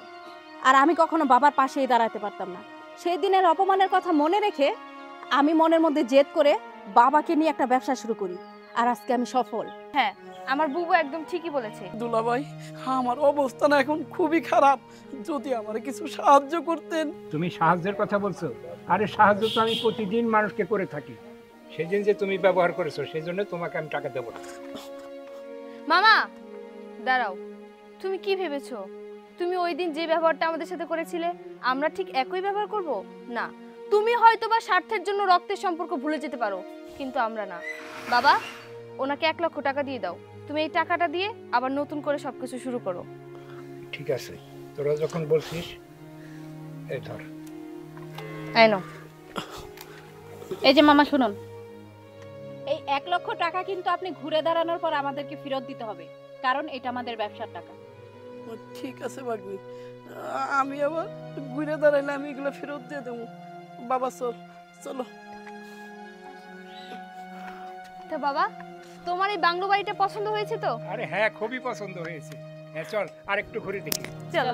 আর আমি কখনো বাবার পাশেই দাঁড়াতে পারতাম না। সেই দিনের অপমানের কথা মনে রেখে আমি মনের মধ্যে জেদ করে বাবাকে নিয়ে একটা ব্যবসা শুরু করি, আর আজকে আমি সফল। হ্যাঁ আমার বুবু একদম ঠিকই বলেছে। দুলাভাই আমার অবস্থা না এখন খুবই খারাপ, যদি আমার কিছু সাহায্য করতেন। তুমি সাহায্যের কথা বলছো? আরে সাহায্য তো আমি প্রতিদিন মানুষকে করে থাকি। সেদিন যে তুমি ব্যবহার করেছো সেই জন্য তোমাকে আমি টাকা দেবো না। মামা দাঁড়াও, তুমি কি ভেবেছো তুমি ওই দিন যে ব্যবহারটা আমাদের সাথে করেছিলে আমরা ঠিক একই ব্যবহার করব? না, তুমি হয়তো বা স্বার্থের জন্য রক্তের সম্পর্ক ভুলে যেতে পারো, কিন্তু আমরা না। বাবা ওনাকে 1 লক্ষ টাকা দিয়ে দাও, তুমি এই টাকাটা দিয়ে আবার নতুন করে সবকিছু শুরু করো। ঠিক আছে, তোরা যখন বলছিস এই ধর। এই নাও। এই যে মামা শুনুন, এই 1 লক্ষ টাকা কিন্তু আপনি ঘুরে দাঁড়ানোর পর আমাদেরকে ফেরত দিতে হবে, কারণ এটা আমাদের ব্যবসার টাকা। ঠিক আছে বাগনি, আমি আবার ঘুরে দাঁড়াইলে আমি এগুলো ফেরত দিয়ে দেবো। বাবা চলো। তো বাবা তোমার এই বাংলো বাড়িটা পছন্দ হয়েছে তো? আরে হ্যাঁ, খুবই পছন্দ হয়েছে। হ্যাঁ চল আর একটু ঘুরে দেখি। চলো।